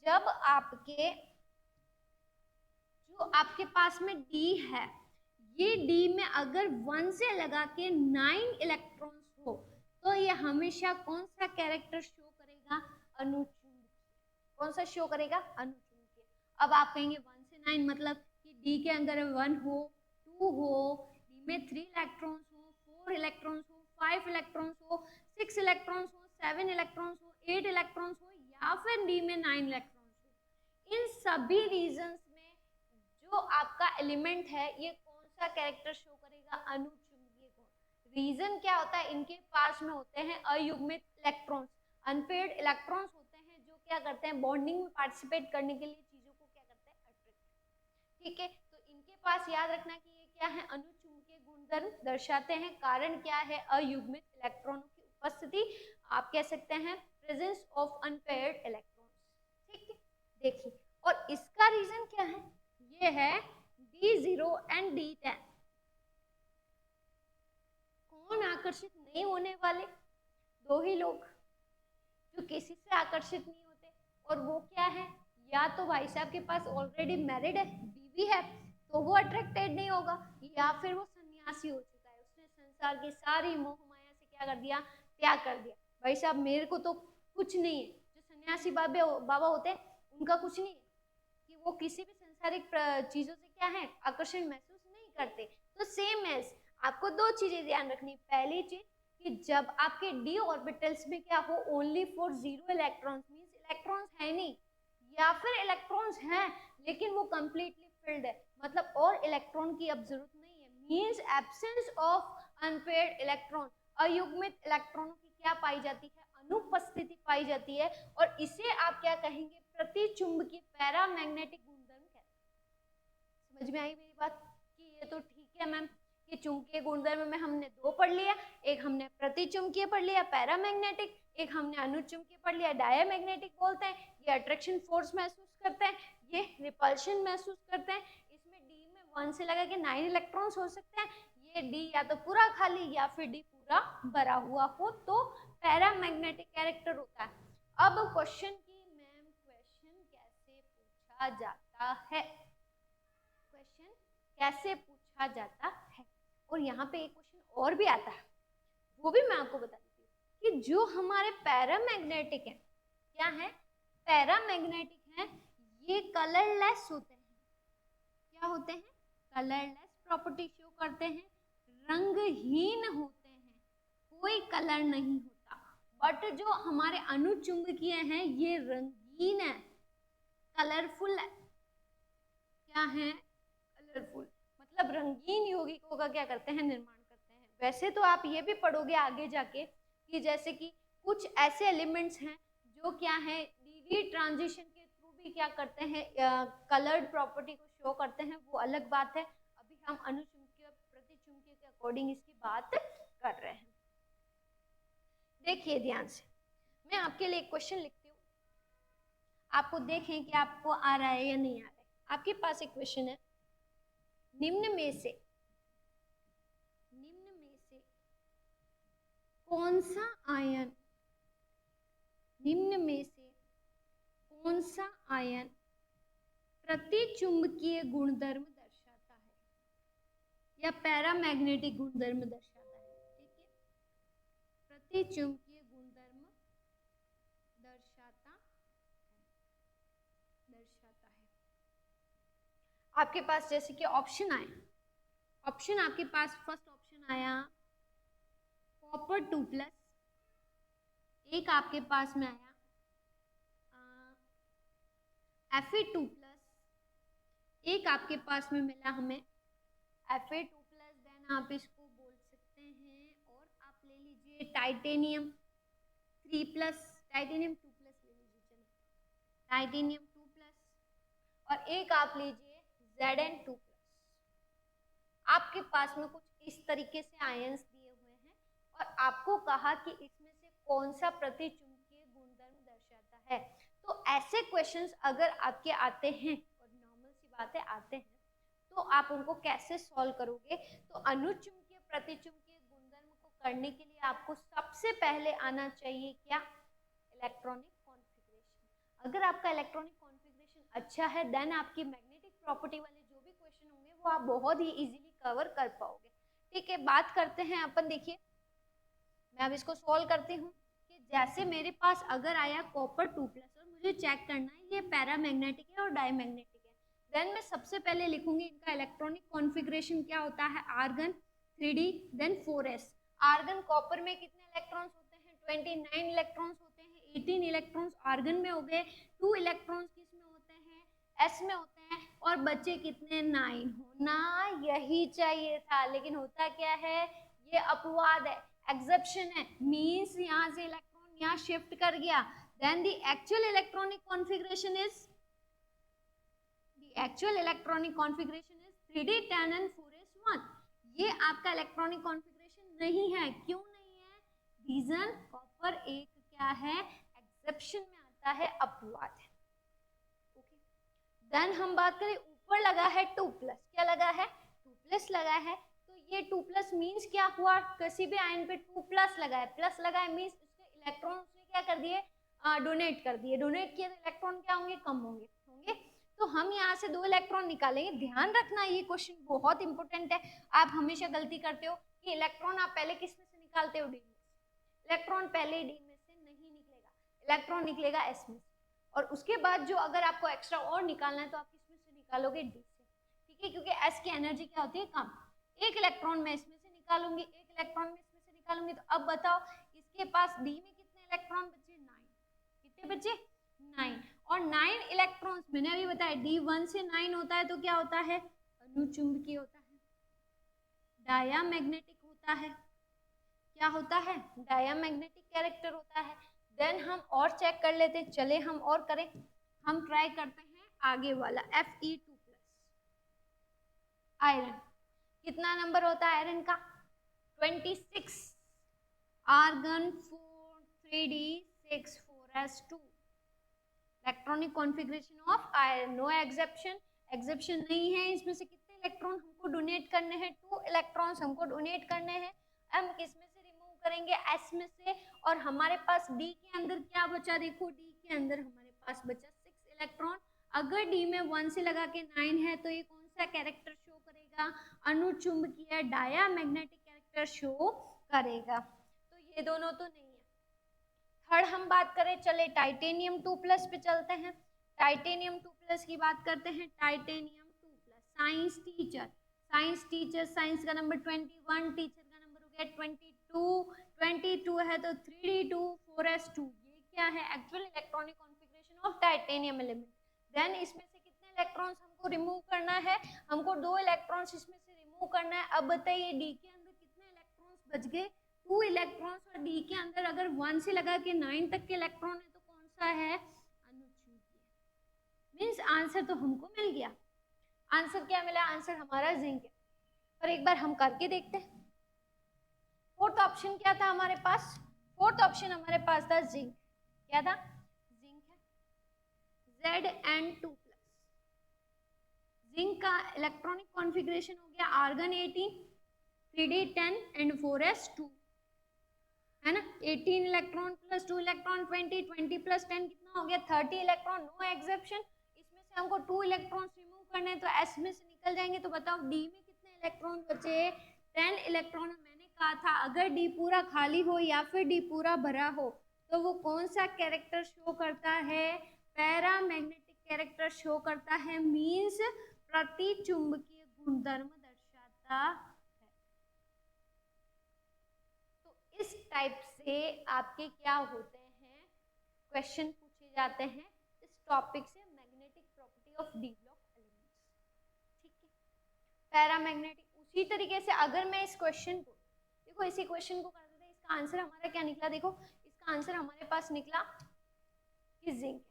जब आपके जो आपके पास में डी है, ये डी में अगर 1 से लगा के 9 इलेक्ट्रॉन्स हो तो ये हमेशा कौन सा कैरेक्टर शो करेगा, अनुचुंबकीय। कौन सा शो करेगा, अनुचुंबकीय। अब आप कहेंगे 1 से 9 मतलब कि डी के अंदर 1 हो, 2 हो, डी में 3 इलेक्ट्रॉन्स हो, 4 इलेक्ट्रॉन्स हो, 5 इलेक्ट्रॉन्स हो, 6 इलेक्ट्रॉन्स हो, 7 इलेक्ट्रॉन्स हो, 8 इलेक्ट्रॉन्स हो, या फिर डी में 9 इलेक्ट्रॉन्स हो। इन सभी रीजंस में जो आपका एलिमेंट है ये कौन सा कैरेक्टर शो करेगा, अनुचुंबकीय गुण। रीजन क्या होता है, इनके पास में होते हैं अयुग्मित इलेक्ट्रॉन्स, अनपेयर्ड इलेक्ट्रॉन्स होते हैं, जो क्या करते हैं बॉन्डिंग में पार्टिसिपेट करने के लिए चीजों को क्या करते हैं, अट्रैक्ट। ठीक है, तो इनके पास याद रखना कि ये क्या है, अनुचुंबकीय गुणधर्म दर्शाते हैं। कारण क्या है, अयुग्मित इलेक्ट्रॉनों की उपस्थिति, आप कह सकते हैं प्रेजेंस ऑफ अनपेयर्ड इलेक्ट्रॉन्स। ठीक है, देखिए, और इसका रीजन क्या है, ये है D0 एंड D10। कौन आकर्षित नहीं होने वाले, दो ही लोग जो किसी से आकर्षित नहीं होते, और वो क्या है, या तो भाई साहब के पास ऑलरेडी मैरिड है, बीवी है, तो वो अट्रैक्टेड नहीं होगा, या फिर वो सन्यासी हो चुका है, उसने संसार की सारी मोह माया से क्या कर दिया, त्याग कर दिया। भाई साहब मेरे को तो कुछ नहीं है, जो सन्यासी बाबा होते हैं उनका कुछ नहीं है, कि वो किसी भी सांसारिक चीजों से क्या है, आकर्षण महसूस नहीं करते। तो सेम एज आपको दो चीजें ध्यान रखनी, पहली चीज कि जब आपके डी ऑर्बिटल्स में क्या हो, only for 0 electrons, means electrons है नहीं, या फिर इलेक्ट्रॉन्स हैं लेकिन वो कंप्लीटली फिल्ड है, मतलब और इलेक्ट्रॉन की अब जरूरत नहीं है, means absence of unpaired electron, अयुग्मित इलेक्ट्रॉनों की क्या पाई जाती है, अनुपस्थिति पाई जाती है, और इसे आप क्या कहेंगे, प्रतिचुंबकीय पैरामैग्नेटिक गुणधर्म कहते हैं। समझ में आई मेरी बात, कि ये तो ठीक है मैम कि चुंबकीय गुणधर्म में हमने दो पढ़ लिया, एक हमने प्रतिचुंबकीय पढ़ लिया पैरामैग्नेटिक, एक हमने अनुचुंबकीय पढ़ लिया डायामैग्नेटिक बोलते हैं। ये अट्रैक्शन फोर्स महसूस करते हैं, ये रिपल्शन महसूस करते हैं। इसमें डी में 1 से लगा के 9 इलेक्ट्रॉन्स हो सकते हैं, ये डी या तो पूरा खाली या फिर डी पूरा भरा हुआ हो तो पैरामैग्नेटिक कैरेक्टर होता है। अब क्वेश्चन की मैम क्वेश्चन कैसे पूछा जाता है, क्वेश्चन कैसे पूछा जाता है, और यहाँ पे एक क्वेश्चन और भी आता है, वो भी मैं आपको बता देती हूँ कि जो हमारे पैरामैग्नेटिक है, क्या है, पैरामैग्नेटिक है, ये कलरलेस होते हैं। क्या होते हैं, कलरलेस प्रॉपर्टी शो करते हैं, रंगहीन होते हैं, कोई कलर नहीं होता। बट जो हमारे अनुचुंबकीय हैं ये रंगीन है, कलरफुल है। क्या है, कलरफुल, मतलब रंगीन यौगिकों का क्या करते हैं, निर्माण करते हैं। वैसे तो आप ये भी पढ़ोगे आगे जाके कि जैसे कि कुछ ऐसे एलिमेंट्स हैं जो क्या है, डी ट्रांजिशन के थ्रू भी क्या करते हैं, कलर्ड प्रॉपर्टी को शो करते हैं, वो अलग बात है। अभी हम अनुचुंबकीय प्रतिचुंबकीय के अकॉर्डिंग इसकी बात कर रहे हैं। देखिए ध्यान से, मैं आपके लिए एक क्वेश्चन लिखती हूँ, आपको देखें कि आपको आ रहा है या नहीं आ रहा है। आपके पास एक क्वेश्चन है, निम्न में से कौन सा आयन, निम्न में से कौन सा आयन प्रतिचुंबकीय गुणधर्म दर्शाता है या पैरामैग्नेटिक गुणधर्म दर्शाता है। ठीक है, प्रतिचुंबकीय गुणधर्म दर्शाता है। आपके पास जैसे कि ऑप्शन आए, ऑप्शन आपके पास फर्स्ट ऑप्शन आया कॉपर 2+, एक आपके पास में आया Fe2 प्लस एक आपके पास में मिला हमें Fe2 प्लस, देन आप इसको बोल सकते हैं और आप ले लीजिए टाइटेनियम 3 प्लस, टाइटेनियम 2 प्लस ले लीजिए, चलिए टाइटेनियम 2 प्लस और एक आप लीजिए Zn2 प्लस। आपके पास में कुछ इस तरीके से आयंस दिए हुए हैं और आपको कहा कि इसमें से कौन सा प्रतिचुंबकीय गुणधर्म दर्शाता है। तो ऐसे क्वेश्चंस अगर आपके आते हैं, और नॉर्मल सी बात है आते हैं, तो आप उनको कैसे सॉल्व करोगे? तो अनुचुंबकीय प्रतिचुंबकीय गुणधर्म को करने के लिए आपको सबसे पहले आना चाहिए क्या? Electronic configuration. अगर आपका इलेक्ट्रॉनिक कॉन्फ़िगरेशन अच्छा है देन आपकी मैग्नेटिक प्रॉपर्टी वाले जो भी क्वेश्चन होंगे वो आप बहुत ही इजीली कवर कर पाओगे। ठीक है, बात करते हैं अपन, देखिए मैं अब इसको सॉल्व करती हूँ कि जैसे मेरे पास अगर आया कॉपर 2 प्लस और मुझे चेक करना है ये पैरामैग्नेटिक है और डायमैग्नेटिक है, देन मैं सबसे पहले लिखूंगी इनका इलेक्ट्रॉनिक कॉन्फ़िगरेशन क्या होता है, argon 3d then 4s। Argon copper में कितने इलेक्ट्रॉन्स होते हैं? 29 इलेक्ट्रॉन्स होते हैं, 18 इलेक्ट्रॉन्स आर्गन में हो गए, 2 इलेक्ट्रॉन्स किस में होते हैं? एस में होते हैं, और बचे कितने? 9। होना यही चाहिए था, लेकिन होता क्या है, ये अपवाद है, एक्सेप्शन है, मींस यहाँ से इलेक्ट्रॉन यहाँ शिफ्ट कर गया, then the actual electronic configuration is 3d 10 and 4s1। ये आपका इलेक्ट्रॉनिक कॉन्फ़िगरेशन नहीं है, क्यों नहीं है? रीजन कॉपर एक क्या है? एक्सेप्शन में आता है, अपवाद है। ओके, देन हम बात करें ऊपर लगा है 2 प्लस, क्या लगा है? 2 प्लस लगा है, तो ये 2 प्लस मीन्स क्या हुआ? किसी भी आयन पे 2 प्लस लगा है, प्लस लगा है मीन्स उसके इलेक्ट्रॉन उसने क्या कर दिए? डोनेट कर दिए, डोनेट किए तो इलेक्ट्रॉन क्या होंगे? कम होंगे, तो हम यहाँ से 2 इलेक्ट्रॉन निकालेंगे। ध्यान रखना ये क्वेश्चन बहुत इंपॉर्टेंट है, आप हमेशा गलती करते हो कि इलेक्ट्रॉन आप पहले किस में से निकालते हो? डी में से। इलेक्ट्रॉन पहले डी में से नहीं निकलेगा, इलेक्ट्रॉन निकलेगा एस में से, और उसके बाद जो अगर आपको एक्स्ट्रा और निकालना है तो आप किस में से निकालोगे? डी से। ठीक है, क्योंकि एस की एनर्जी क्या होती है? कम। एक इलेक्ट्रॉन मैं इसमें से निकालूंगी, एक इलेक्ट्रॉन में इसमें से निकालूंगी, तो अब बताओ इसके पास डी में कितने इलेक्ट्रॉन बचे? 9। कितने बचे? 9। और 9 इलेक्ट्रॉन्स मैंने अभी बताया डी 1 से 9 होता है तो क्या होता है? अनुचुंबकीय होता है, डायामैग्नेटिक होता है। क्या होता है? डायामैग्नेटिक कैरेक्टर होता है। देन हम और चेक कर लेते हैं, चले हम और करें, हम ट्राई करते हैं आगे वाला Fe2 प्लस आयरन। कितना नंबर होता है आयरन का? 26। Argon 4 3d6 4s2। Electronic configuration of iron, no exception, exception नहीं है। इसमें से कितने इलेक्ट्रॉन हमको डोनेट करने हैं? 2 इलेक्ट्रॉन्स हमको डोनेट करने हैं। हम किस में से रिमूव करेंगे? एस में से, और हमारे पास डी के अंदर क्या बचा? देखो डी के अंदर हमारे पास बचा 6 इलेक्ट्रॉन। अगर डी में 1 से लगा के 9 है तो ये कौन सा कैरेक्टर शो करेगा? अनुचुंबकीय डायामैग्नेटिक कैरेक्टर शो करेगा। तो ये दोनों तो नहीं है। थर्ड हम बात करें, चले टाइटेनियम 2 प्लस पे चलते हैं। टाइटेनियम 2 प्लस की बात करते हैं। Titanium 2 plus, science teacher, science teacher, science का नंबर 21, टीचर का नंबर हो गया 22। 22 है तो 3d2 4s2, ये क्या है? Actual electronic configuration of titanium element. Then इसमें से कितने इलेक्ट्रॉन्स हमको रिमूव करना है? हमको 2 इलेक्ट्रॉन्स इसमें से रिमूव करना है। अब बताइए डी के अंदर कितने इलेक्ट्रॉन्स बच गए? 2 इलेक्ट्रॉन्स, और डी के अंदर अगर 1 से लगा के 9 तक के इलेक्ट्रॉन है तो कौन सा है? अनुचुंबकीय। मीन्स आंसर तो हमको मिल गया। आंसर क्या मिला? आंसर हमारा जिंक है। पर एक बार हम करके देखते हैं। फोर्थ ऑप्शन क्या था हमारे पास? फोर्थ ऑप्शन हमारे पास था जिंक। क्या था? जिंक है, Zn2 प्लस। जिंक का इलेक्ट्रॉनिक कॉन्फ़िगरेशन हो गया आर्गन 18 3d10 एंड 4s2, है ना? 18 इलेक्ट्रॉन प्लस 2 इलेक्ट्रॉन 20, 20 प्लस 10 कितना हो गया? 30 इलेक्ट्रॉन, नो एक्सेप्शन। इसमें से हमको 2 इलेक्ट्रॉन्स रिमूव करने हैं तो एस में से निकल जाएंगे। तो बताओ डी में कितने इलेक्ट्रॉन बचे? 10 इलेक्ट्रॉन। मैंने कहा था अगर डी पूरा खाली हो या फिर डी पूरा भरा हो तो वो कौन सा कैरेक्टर शो करता है? पैरामैग्नेटिक कैरेक्टर शो करता है, मीन्स प्रतिचुंबकीय गुणधर्म दर्शाता है। तो इस टाइप से आपके क्या होते हैं? क्वेश्चन पूछे जाते हैं इस टॉपिक से, magnetic of D block elements. ठीक है, पैरामैग्नेटिक। उसी तरीके से अगर मैं इस क्वेश्चन को देखो, इसी क्वेश्चन को कर देते हैं, इसका आंसर हमारा क्या निकला, देखो इसका आंसर हमारे पास निकला कि जिंक है।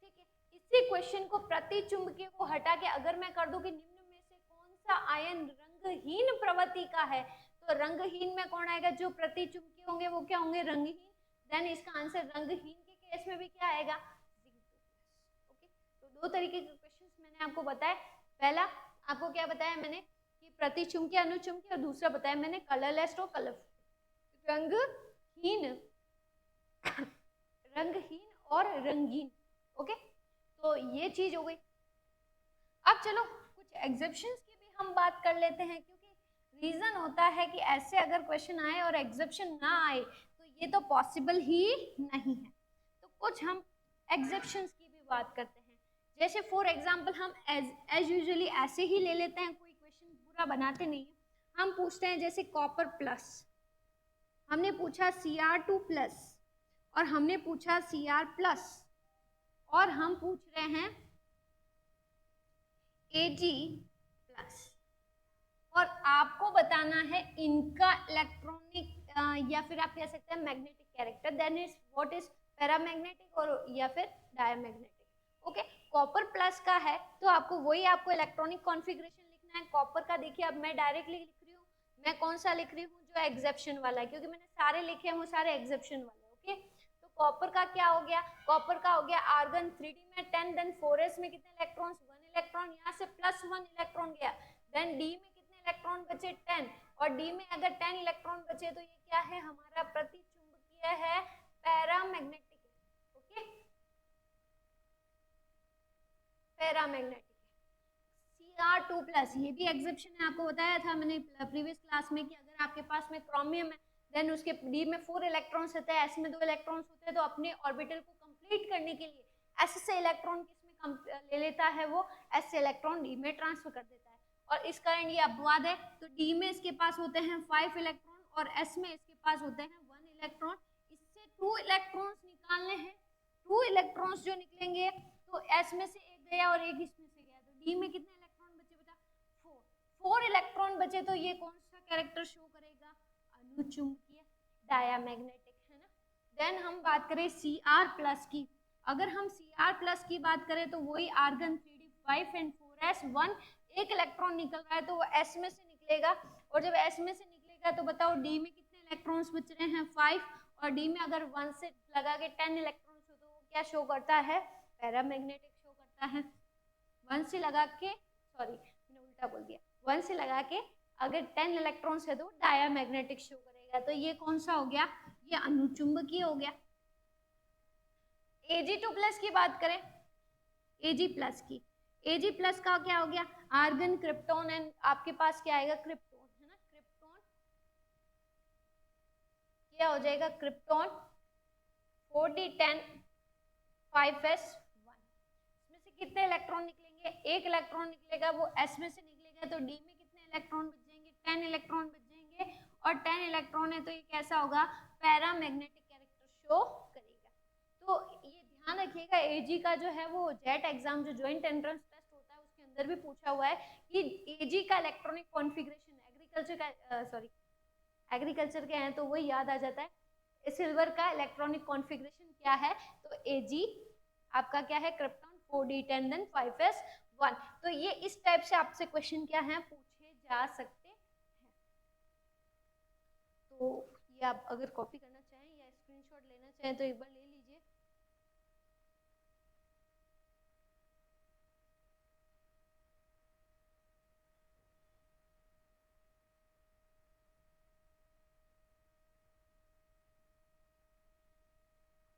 ठीक है, इसी क्वेश्चन को प्रति चुंबकीय को हटा के अगर मैं कर दूं कि निम्न में से कौन सा आयन रंगहीन प्रवृत्ति का है, तो रंगहीन में कौन आएगा, जो प्रति चुंबकीय होंगे वो क्या होंगे, रंगहीन। देन इसका आंसर रंगहीन के केस में भी क्या आएगा, जिंक। ओके, तो दो तरीके के क्वेश्चंस मैंने आपको बताया। पहला आपको क्या बताया मैंने कि प्रति चुंबकीय अनुचुंबकीय, और दूसरा बताया मैंने कलरलेस और कलरफुल, रंगहीन रंगहीन और रंगीन। ओके, तो ये चीज हो गई। अब चलो कुछ एग्जेप्शंस की भी हम बात कर लेते हैं, क्योंकि रीजन होता है कि ऐसे अगर क्वेश्चन आए और एग्जेप्शन ना आए तो ये तो पॉसिबल ही नहीं है। तो कुछ हम एग्जेप्शंस की भी बात करते हैं। जैसे फॉर एग्जांपल हम एज यूजुअली ऐसे ही ले लेते हैं, कोई क्वेश्चन पूरा बनाते नहीं है, हम पूछते हैं जैसे कॉपर प्लस, हमने पूछा Cr2 प्लस, और हमने पूछा Cr प्लस, और हम पूछ रहे हैं Ag प्लस, और आपको बताना है इनका इलेक्ट्रॉनिक या फिर आप कह सकते हैं magnetic character, then is what is paramagnetic और या फिर डायमैग्नेटिक। ओके, कॉपर प्लस का है तो आपको वही आपको इलेक्ट्रॉनिक कॉन्फ़िगरेशन लिखना है कॉपर का। देखिए अब मैं डायरेक्टली लिख रही हूँ, मैं कौन सा लिख रही हूँ, जो एग्जेप्शन वाला है, क्योंकि मैंने सारे लिखे हैं वो सारे एग्जेप्शन वाले। ओके, तो कॉपर का क्या हो गया, कॉपर का हो गया आर्गन 3d में 10, देन 4s में कितने इलेक्ट्रॉन्स, 1 इलेक्ट्रॉन, यहाँ से +1 इलेक्ट्रॉन गया, देन d में कितने इलेक्ट्रॉन बचे 10, और d में अगर 10 इलेक्ट्रॉन बचे तो ये क्या है, हमारा प्रतिचुंबकीय है, पैरामैग्नेटिक है। ओके, पैरामैग्नेटिक है। Cr2 प्लस, ये भी एग्जेप्शन है, आपको बताया था मैंने प्रीवियस क्लास में कि अगर आपके पास में क्रोमियम है, देन उसके d में 4 इलेक्ट्रॉन्स होते हैं, s में 2 इलेक्ट्रॉन्स होते हैं, तो अपने ऑर्बिटल को कंप्लीट करने के लिए s से इलेक्ट्रॉन किसमें ले लेता है, वो s से इलेक्ट्रॉन d में ट्रांसफर कर देता है। और इस कारण ये अपवाद है, तो d में इसके पास होते हैं 5 इलेक्ट्रॉन और s में इसके पास होते हैं 1 इलेक्ट्रॉन। इससे 2 इलेक्ट्रॉन्स निकालने हैं, 2 इलेक्ट्रॉन्स जो निकलेंगे तो s में से एक गया और एक इसमें से गया, तो d में कितने इलेक्ट्रॉन बचे बेटा, 4 इलेक्ट्रॉन बचे, तो ये कौन सा कैरेक्टर शो करेगा, अनुचुंबकीय, डायमैग्नेटिक, है ना। देन हम बात करें Cr प्लस की, अगर हम Cr प्लस की बात करें तो वही आर्गन 3d5 एंड 4s 1, एक इलेक्ट्रॉन निकल रहा है तो वो s में से निकलेगा, और जब s में से निकलेगा तो बताओ d में कितने इलेक्ट्रॉन्स बच रहे हैं 5, और d में अगर 1 से लगा के 10 इलेक्ट्रॉन्स हो तो वो क्या शो करता है, पैरामैग्नेटिक शो करता है। 1 से लगा के, सॉरी मैंने उल्टा बोल दिया, 1 से लगा के अगर 10 इलेक्ट्रॉन्स है तो डायमैग्नेटिक शो करेगा, तो ये कौन सा हो गया, ये अनुचुंबकीय हो गया। Ag2 प्लस की बात करें, Ag प्लस की, Ag प्लस का क्या हो गया, आर्गन क्रिप्टोन, एंड आपके पास क्या आएगा, क्रिप्टोन, है ना, क्रिप्टोन क्या हो जाएगा, क्रिप्टोन 4d10 5s1, इसमें से कितने इलेक्ट्रॉन निकलेंगे, एक इलेक्ट्रॉन निकलेगा, वो s में से निकलेगा, तो d में कितने इलेक्ट्रॉन बच जाएंगे, 10 इलेक्ट्रॉन बच जाएंगे, और 10 इलेक्ट्रॉन है तो ये कैसा होगा, पैरामैग्नेटिक कैरेक्टर शो करेगा। तो ये ध्यान रखिएगा, एजी का जो है वो जेट एग्जाम, जो ज्वाइंट एंट्रेंस टेस्ट होता है उसके अंदर भी पूछा हुआ है कि एजी का इलेक्ट्रॉनिक कॉन्फ़िगरेशन, एग्रीकल्चर का सॉरी एग्रीकल्चर के हैं तो वही याद आ जाता है, सिल्वर का इलेक्ट्रॉनिक कॉन्फ़िगरेशन क्या है, तो एजी आपका क्या है, क्रिप्टॉन 4d10 देन 5s1। तो ये इस टाइप से आपसे क्वेश्चन क्या है, पूछे जा सकते हैं। तो ये आप अगर कॉपी करना चाहें या स्क्रीनशॉट लेना चाहें तो एक बार ले लीजिए।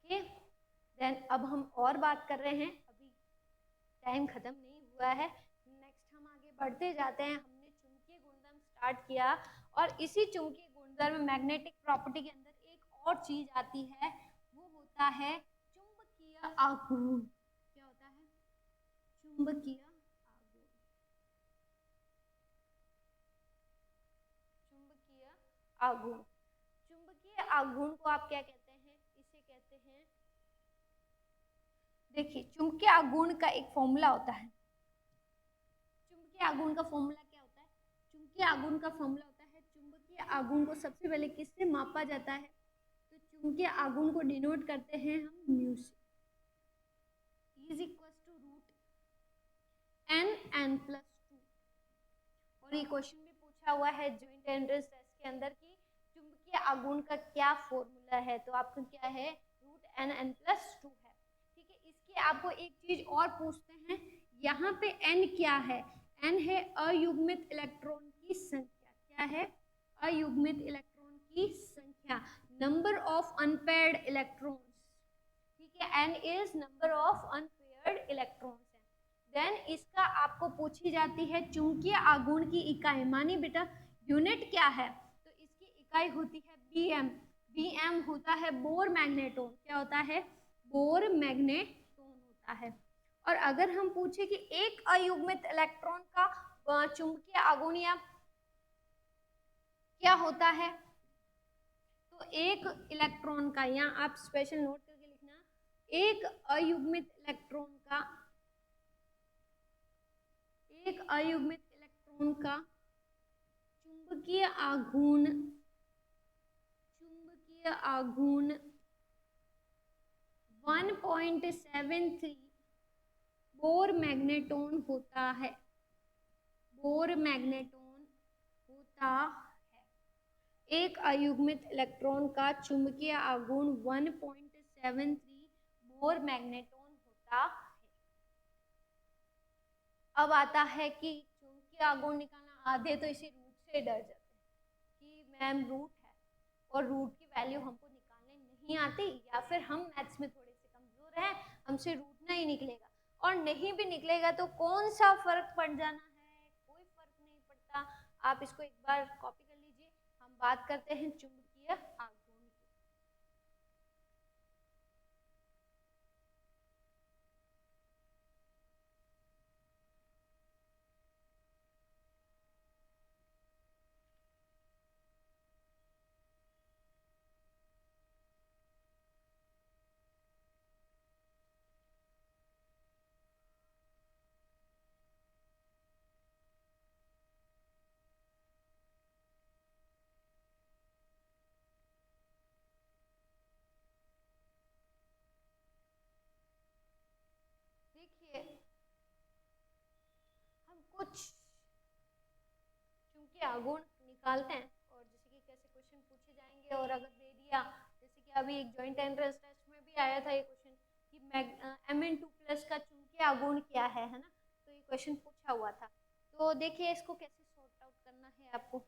ओके, देन अब हम और बात कर रहे हैं, अभी टाइम खत्म नहीं हुआ है, नेक्स्ट हम आगे बढ़ते जाते हैं। हमने चुंबकीय गुणधर्म स्टार्ट किया, और इसी चुंबकीय गुणधर्म मैग्नेटिक प्रॉपर्टी के अंदर एक और चीज आती है, वो होता है चुंबकीय आघूर्ण। क्या होता है, चुंबकीय आघूर्ण, चुंबकीय आघूर्ण, चुंबकीय आघूर्ण को आप क्या कहते हैं, इसे कहते हैं देखिए चुंबकीय आघूर्ण का एक फॉर्मूला होता है। चुंबकीय आघूर्ण का फॉर्मूला क्या होता है? चुंबकीय आघूर्ण का फॉर्मूला होता है, चुंबकीय आघूर्ण को सबसे पहले किससे मापा जाता है? तो चुंबकीय आघूर्ण को डिनोट करते हैं हम म्यू से, is equal to root n plus 2। और ये क्वेश्चन भी पूछा हुआ है जॉइंट एंट्रेंस टेस्ट के अंदर कि चुंबकीय आघूर्ण का क्या फॉर्मूला है, तो आपका क्या है? रूट n प्लस 2 है। ठीक है, इसके आपको एक चीज और पूछते हैं, यहाँ पे n क्या है? n है अयुग्मित इलेक्ट्रॉन की संख्या। क्या है? अयुग्मित इलेक्ट्रॉन की संख्या, नंबर ऑफ अनपेयर्ड इलेक्ट्रॉन्स। ठीक है, n is number of unpaired electrons है। देन इसका आपको पूछी जाती है चुंबकीय आघूर्ण की इकाई। मानी बेटा यूनिट क्या है? तो इसकी इकाई होती है बीएम। बीएम होता है बोर मैग्नेटोन। क्या होता है? बोर मैग्नेटोन होता है। और अगर हम पूछे कि एक अयुग्मित इलेक्ट्रॉन का चुंबकीय आघूर्ण या क्या होता है, तो एक इलेक्ट्रॉन का, यहाँ आप स्पेशल नोट करके लिखना, एक अयुग्मित इलेक्ट्रॉन का, एक अयुग्मित इलेक्ट्रॉन का चुंबकीय आघूर्ण, चुंबकीय आघूर्ण 1.73 बोर मैग्नेटोन होता है। बोर मैग्नेटोन होता है। एक अयुग्मित इलेक्ट्रॉन का चुंबकीय आघूर्ण 1.73 बोर मैग्नेटोन होता है। अब आता है कि चुंबकीय आघूर्ण निकालना, आधे तो इसी रूट से डर जाते हैं कि मैम रूट है और रूट की वैल्यू हमको निकालने नहीं आती, या फिर हम मैथ्स में थोड़े से कमजोर हैं, हमसे रूट नहीं निकलेगा। और नहीं भी निकलेगा तो कौन सा फर्क पड़ जाना है? कोई फर्क नहीं पड़ता। आप इसको एक बार कॉपी कर लीजिए। हम बात करते हैं चुंबकीय आघूर्ण की। देखिए हम कुछ चुंबकीय आघूर्ण निकालते हैं और जैसे कि कैसे क्वेश्चन पूछे जाएंगे, और अगर दे दिया, जैसे कि अभी एक जॉइंट एंट्रेंस टेस्ट में भी आया था ये क्वेश्चन कि Mn2+ का चुंबकीय आघूर्ण क्या है ना, तो ये क्वेश्चन पूछा हुआ था। तो देखिए इसको कैसे सॉर्ट आउट करना है आपको।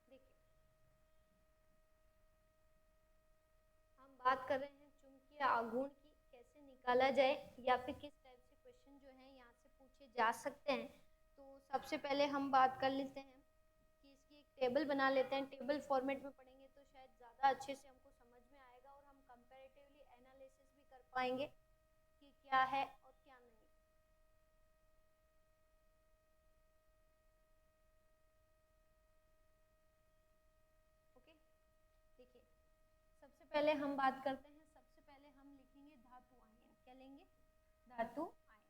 देखिए हम बात कर रहे हैं चुंबकीय आघूर्ण की कैसे निकाला जाए, या फिर किस टाइप से क्वेश्चन जो है यहाँ से पूछे जा सकते हैं। तो सबसे पहले हम बात कर लेते हैं कि इसकी एक टेबल बना लेते हैं। टेबल फॉर्मेट में पढ़ेंगे तो शायद ज़्यादा अच्छे से हमको समझ में आएगा, और हम कंपैरेटिवली एनालिसिस भी कर पाएंगे कि क्या है और क्या नहीं। ओके, देखिए सबसे पहले हम बात करते हैं, सबसे पहले हम लिखेंगे धातु आयन। क्या लेंगे? धातु आयन।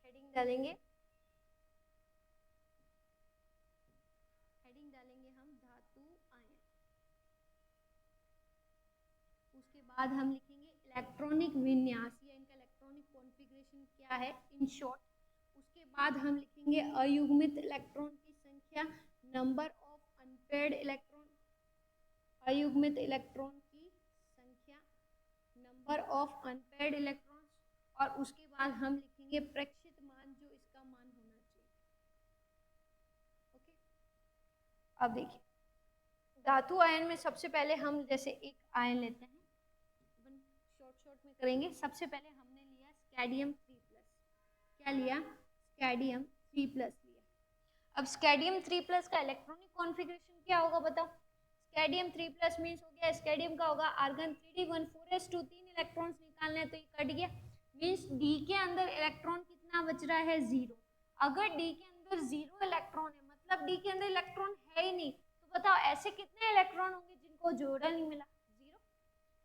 हेडिंग डालेंगे, हेडिंग डालेंगे हम धातु आयन। उसके बाद हम लिखेंगे इलेक्ट्रॉनिक विन्यास, या इनका इलेक्ट्रॉनिक कॉन्फ़िगरेशन क्या है इन शॉर्ट। उसके बाद हम लिखेंगे अयुग्मित इलेक्ट्रॉन की संख्या, नंबर ऑफ अनपेयर्ड इलेक्ट्रॉन, अयुग्मित इलेक्ट्रॉन की संख्या, नंबर ऑफ अनपेयर्ड इलेक्ट्रॉन। और उसके बाद हम लिखेंगे प्रेक्षित मान, जो इसका मान होना चाहिए। ओके, अब देखिए धातु आयन में सबसे पहले हम जैसे एक आयन लेते हैं, शॉर्ट में करेंगे। सबसे पहले हमने लिया स्कैडियम 3+। क्या लिया? स्कैडियम 3+ लिया। अब स्कैडियम 3+ का इलेक्ट्रॉनिक कॉन्फ़िगरेशन क्या होगा बताओ? स्कैडियम 3+ मीन्स हो गया, स्कैडियम का होगा आर्गन 3d14s2, 3 इलेक्ट्रॉन्स निकालने हैं तो ये कट गया, मीन्स डी के अंदर इलेक्ट्रॉन कितना बच रहा है? 0। अगर डी के अंदर 0 इलेक्ट्रॉन है मतलब डी के अंदर इलेक्ट्रॉन है ही नहीं, तो बताओ ऐसे कितने इलेक्ट्रॉन होंगे जिनको जोड़ा नहीं मिला? 0।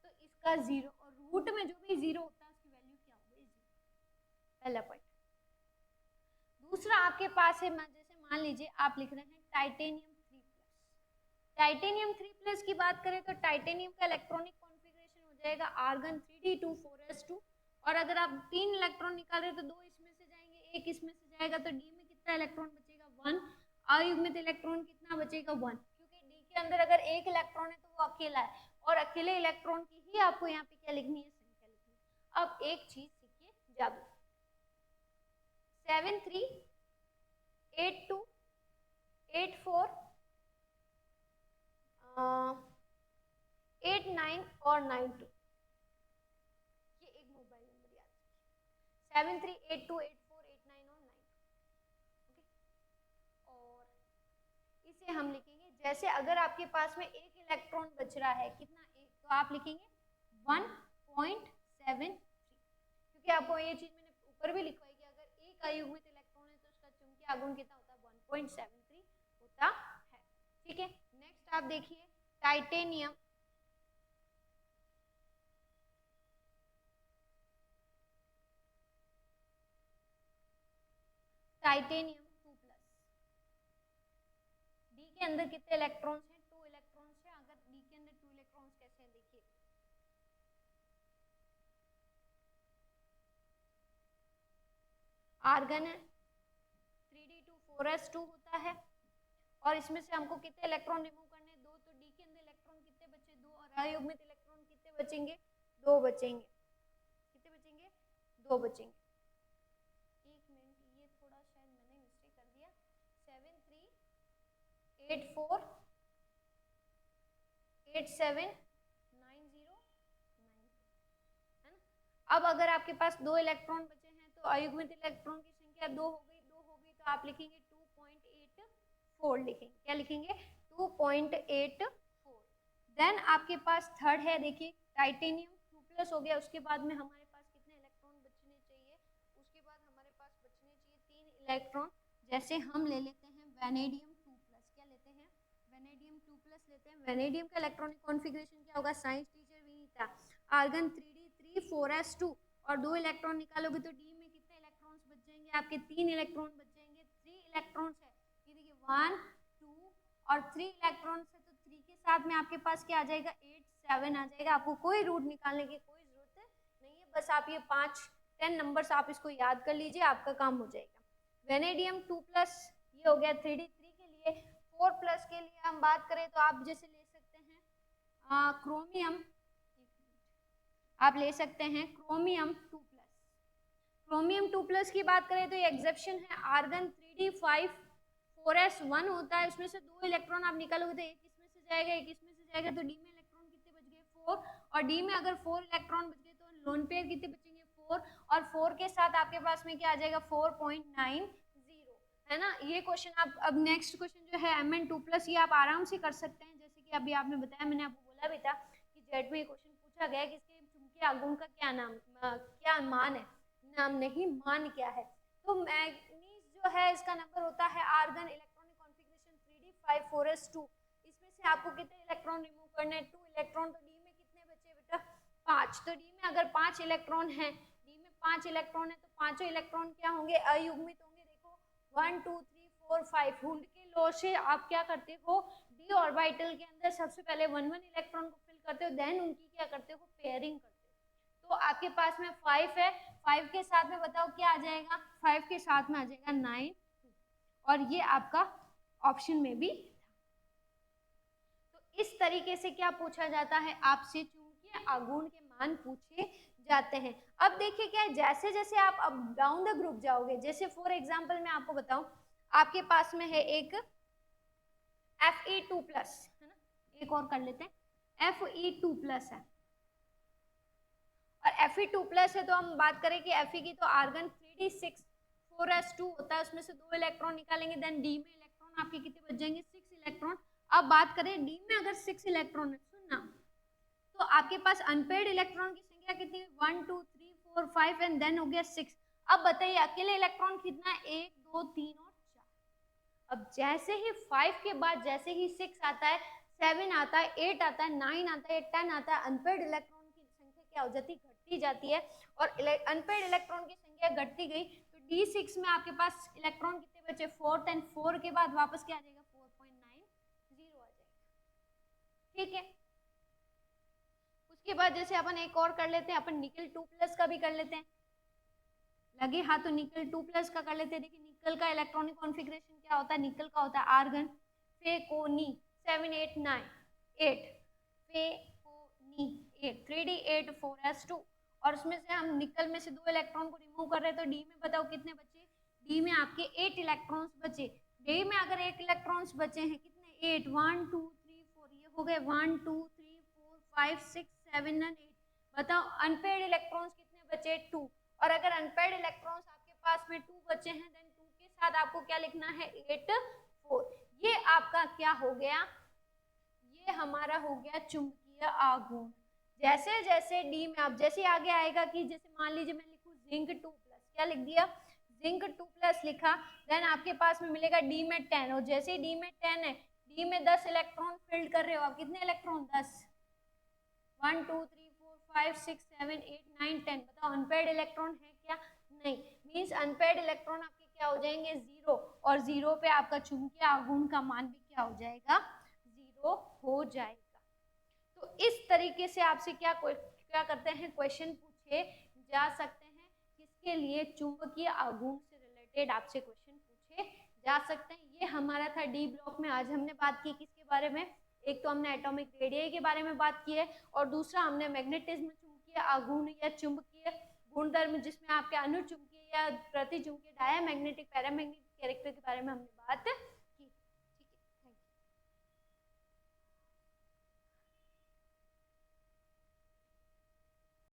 तो इसका 0, और रूट में जो भी 0 होता है उसकी वैल्यू क्या होगी? 0। पहला पॉइंट। दूसरा आपके पास है, जैसे मान लीजिए आप लिख रहे हैं टाइटेनियम 3+। टाइटेनियम 3+ की बात करें तो टाइटेनियम का इलेक्ट्रॉनिक कॉन्फ़िगरेशन हो जाएगा आर्गन 3d24s2, और अगर आप 3 इलेक्ट्रॉन निकाल रहे हो तो 2 इसमें से जाएंगे, 1 इसमें से जाएगा, तो डी में कितना इलेक्ट्रॉन बचेगा? 1। अयुग्मित इलेक्ट्रॉन कितना बचेगा? 1, क्योंकि डी के अंदर अगर 1 इलेक्ट्रॉन है तो वो अकेला है, और अकेले इलेक्ट्रॉन की ही आपको यहाँ पे क्या लिखनी है? संख्या लिखनी है। अब एक चीज सीखिए, जादू। 7 3 8 2 8 4 8 9 और 9 2, ये एक मोबाइल नंबर याद रखिए। 7 3 8 2 8 4 8 9 और 9 2। ओके, और इसे हम लिखेंगे जैसे अगर आपके पास में एक इलेक्ट्रॉन बच रहा है, कितना? एक, तो आप लिखेंगे 1.73, क्योंकि आपको ये चीज मैंने ऊपर भी लिखवाई कि अगर एक अयुग्मित इलेक्ट्रॉन है तो उसका चुंबकीय आघूर्ण कितना होता है? 1.73 होता है। ठीक है, नेक्स्ट आप देखिए टाइटेनियम 2+। डी के अंदर कितने इलेक्ट्रॉन्स हैं? 2 इलेक्ट्रॉन्स हैं। अगर डी के अंदर 2 इलेक्ट्रॉन्स कैसे हैं देखिए, आर्गन 3d24s2 होता है, और इसमें से हमको कितने इलेक्ट्रॉन रिमूव करने हैं? 2। तो डी के अंदर इलेक्ट्रॉन कितने बचे? 2, और अयुग्मित इलेक्ट्रॉन कितने बचेंगे? 2 बचेंगे। कितने बचेंगे? 2 बचेंगे। एक मिनट, ये थोड़ा शायद मैंने मिस्टेक कर दिया। 7 3 8 4 8 7 9 0 9, है ना? अब अगर आपके पास 2 इलेक्ट्रॉन बचे हैं तो अयुग्मित इलेक्ट्रॉन की संख्या 2 हो गई, 2 हो गई, तो आप लिखेंगे 2.84 लिखेंगे। क्या लिखेंगे? 2.84। देन आपके पास थर्ड है, देखिए टाइटेनियम 2+ हो गया, उसके बाद में हमारे पास कितने इलेक्ट्रॉन बचने चाहिए? उसके बाद हमारे पास बचने चाहिए 3 इलेक्ट्रॉन। जैसे हम ले लेते हैं वेनेडियम 2+। क्या लेते हैं? वेनेडियम 2+ लेते हैं। वेनेडियम का इलेक्ट्रॉनिक कॉन्फ़िगरेशन क्या होगा? Science teacher Vinita, argon 3d3 4s2, और 2 इलेक्ट्रॉन निकालोगे तो डी में कितने इलेक्ट्रॉन्स बच जाएंगे? आपके 3 इलेक्ट्रॉन बच जाएंगे। 3 इलेक्ट्रॉन्स है, ये देखिए 1 2 और 3 इलेक्ट्रॉन्स है, तो 3 के साथ में आपके पास क्या आ जाएगा? 8 7 आ जाएगा। आपको कोई रूट निकालने की कोई जरूरत नहीं है, बस आप ये 5-10 नंबर्स आप इसको याद कर लीजिए, आपका काम हो जाएगा। वेनेडियम 2+, ये हो गया 3d3 के लिए। 4+ के लिए हम बात करें तो आप जैसे ले सकते हैं क्रोमियम, आप ले सकते हैं क्रोमियम 2+। क्रोमियम 2+ की बात करें तो ये एक्सेप्शन है, आर्गन 3d5 4s1 होता है, उसमें से 2 इलेक्ट्रॉन आप निकालोगे तो एक इसमें से जाएगा, एक इसमें से जाएगा, तो डी में इलेक्ट्रॉन कितने बच गए? 4, और डी में अगर 4 इलेक्ट्रॉन बच गए तो लोन पेयर कितने बचेंगे? 4, और 4 के साथ आपके पास में क्या आ जाएगा? 4.90, है ना? ये क्वेश्चन आप, अब नेक्स्ट क्वेश्चन जो है Mn2+, ये आप आराम से कर सकते हैं, जैसे कि अभी आपने बताया, मैंने आपको बोला भी था कि जेड में ये क्वेश्चन पूछा गया कि इसके चुंबकीय आघूर्ण का क्या नाम, क्या मान है, नाम नहीं मान क्या है। तो मैग्नीज जो है इसका नंबर होता है argon electronic configuration 3d5 4s2, इसमें से आपको कितने इलेक्ट्रॉन रिमूव करने हैं? 2 इलेक्ट्रॉन, तो डी में कितने बचे बेटा? 5। तो डी में अगर 5 इलेक्ट्रॉन है, डी में 5 इलेक्ट्रॉन है, तो पांचों इलेक्ट्रॉन क्या होंगे? अयुग्मित होंगे। देखो 1 2 3 4 5, हुंड के लॉ से आप क्या करते हो? डी ऑर्बिटल के अंदर सबसे पहले 1 1 इलेक्ट्रॉन को फिल करते हो, देन उनकी क्या करते हो? पेयरिंग करते हो। तो आपके पास में 5 है, 5 के साथ में बताओ क्या आ जाएगा? 5 के साथ में आ जाएगा 9, और ये आपका ऑप्शन में भी था। तो इस तरीके से क्या पूछा जाता है आपसे? चुंबकीय आघूर्ण के मान पूछे जाते हैं। अब देखिए क्या है, जैसे जैसे आप अब डाउन द ग्रुप जाओगे, जैसे फॉर एग्जांपल मैं आपको बताऊं, आपके पास में है एक Fe2+, है ना? एक और कर लेते हैं, Fe2+ है, और Fe2+ है तो हम बात करें कि Fe की तो आर्गन 3d6 4s2 होता है, उसमें से 2 इलेक्ट्रॉन निकालेंगे, देन डी में इलेक्ट्रॉन आपके कितने बच जाएंगे, 6 इलेक्ट्रॉन। अब बात करें डी में अगर 6 इलेक्ट्रॉन है, सुनना, तो आपके पास अनपेयर्ड इलेक्ट्रॉन की संख्या कितनी है, 1 2 3 4 5 एंड देन हो गया 6। अब बताइए अकेले इलेक्ट्रॉन कितना है, 1 2 3 और 4। अब जैसे ही 5 के बाद जैसे ही 6 आता है, 7 आता है, 8 आता है, 9 आता है, 10 आता है, अनपेयर्ड इलेक्ट्रॉन की संख्या क्या हो जाती है, घटती जाती है, और अनपेयर्ड इलेक्ट्रॉन की संख्या घटती गई तो D6 में आपके पास इलेक्ट्रॉन कितने बचे, 4, एंड 4 के बाद वापस क्या आ जाएगा, 4.90 आ जाएगा। ठीक है, उसके बाद जैसे अपन एक और कर लेते हैं, अपन निकल 2+ का भी कर लेते हैं, लगे हाथ तो निकल 2+ का कर लेते हैं। देखिए निकल का इलेक्ट्रॉनिक कॉन्फ़िगरेशन क्या होता है, निकल का होता है आर्गन फेकोनी 7 8 9 8 फेकोनी 8 3d8 4s2, और उसमें से हम निकल में से 2 इलेक्ट्रॉन को रिमूव कर रहे हैं, तो डी में बताओ कितने बचे, डी में आपके 8 इलेक्ट्रॉन्स बचे। डी में अगर 8 इलेक्ट्रॉन्स बचे हैं, कितने, 8 1 2 3 4, ये हो गए 1 2 3 4 5 6 7 एंड 8। बताओ अनपेयर्ड इलेक्ट्रॉन्स कितने बचे, 2, और अगर अनपेयर्ड इलेक्ट्रॉन्स आपके पास में 2 बचे हैं, देन 2 के साथ आपको क्या लिखना है, 8 4। ये आपका क्या हो गया, ये हमारा हो गया चुंबकीय आघूर्ण। जैसे जैसे डी में आप जैसे आगे आएगा कि जैसे मान लीजिए मैं लिखूं जिंक 2+, क्या लिख दिया, जिंक 2+ लिखा, देन आपके पास में मिलेगा डी में 10, और जैसे ही डी में 10 है, डी में 10 इलेक्ट्रॉन फिल्ड कर रहे हो आप, कितने इलेक्ट्रॉन, 10, 1 2 3 4 5 6 7 8 9 10। बताओ अनपेयर्ड इलेक्ट्रॉन है क्या, नहीं, मींस अनपेयर्ड इलेक्ट्रॉन आपके क्या हो जाएंगे, 0, और 0 पे आपका चुंबकीय आघूर्ण का मान भी क्या हो जाएगा, 0 हो जाएगा। तो इस तरीके से आपसे क्या करते हैं, क्वेश्चन पूछे जा सकते हैं, किसके लिए, चुंबकीय आघूर्ण से रिलेटेड आपसे क्वेश्चन पूछे जा सकते हैं। ये हमारा था डी ब्लॉक में। आज हमने बात की किसके बारे में, एक तो हमने एटॉमिक रेडियस के बारे में बात की है, और दूसरा हमने मैग्नेटिज्म, चुंबकीय आघूर्ण या चुंबकीय गुणधर्म, जिसमें आपके अनुचुंबकीय या प्रतिचुंबकीय, डायमैग्नेटिक, पैरामैग्नेटिक कैरेक्टर के बारे में हमने बात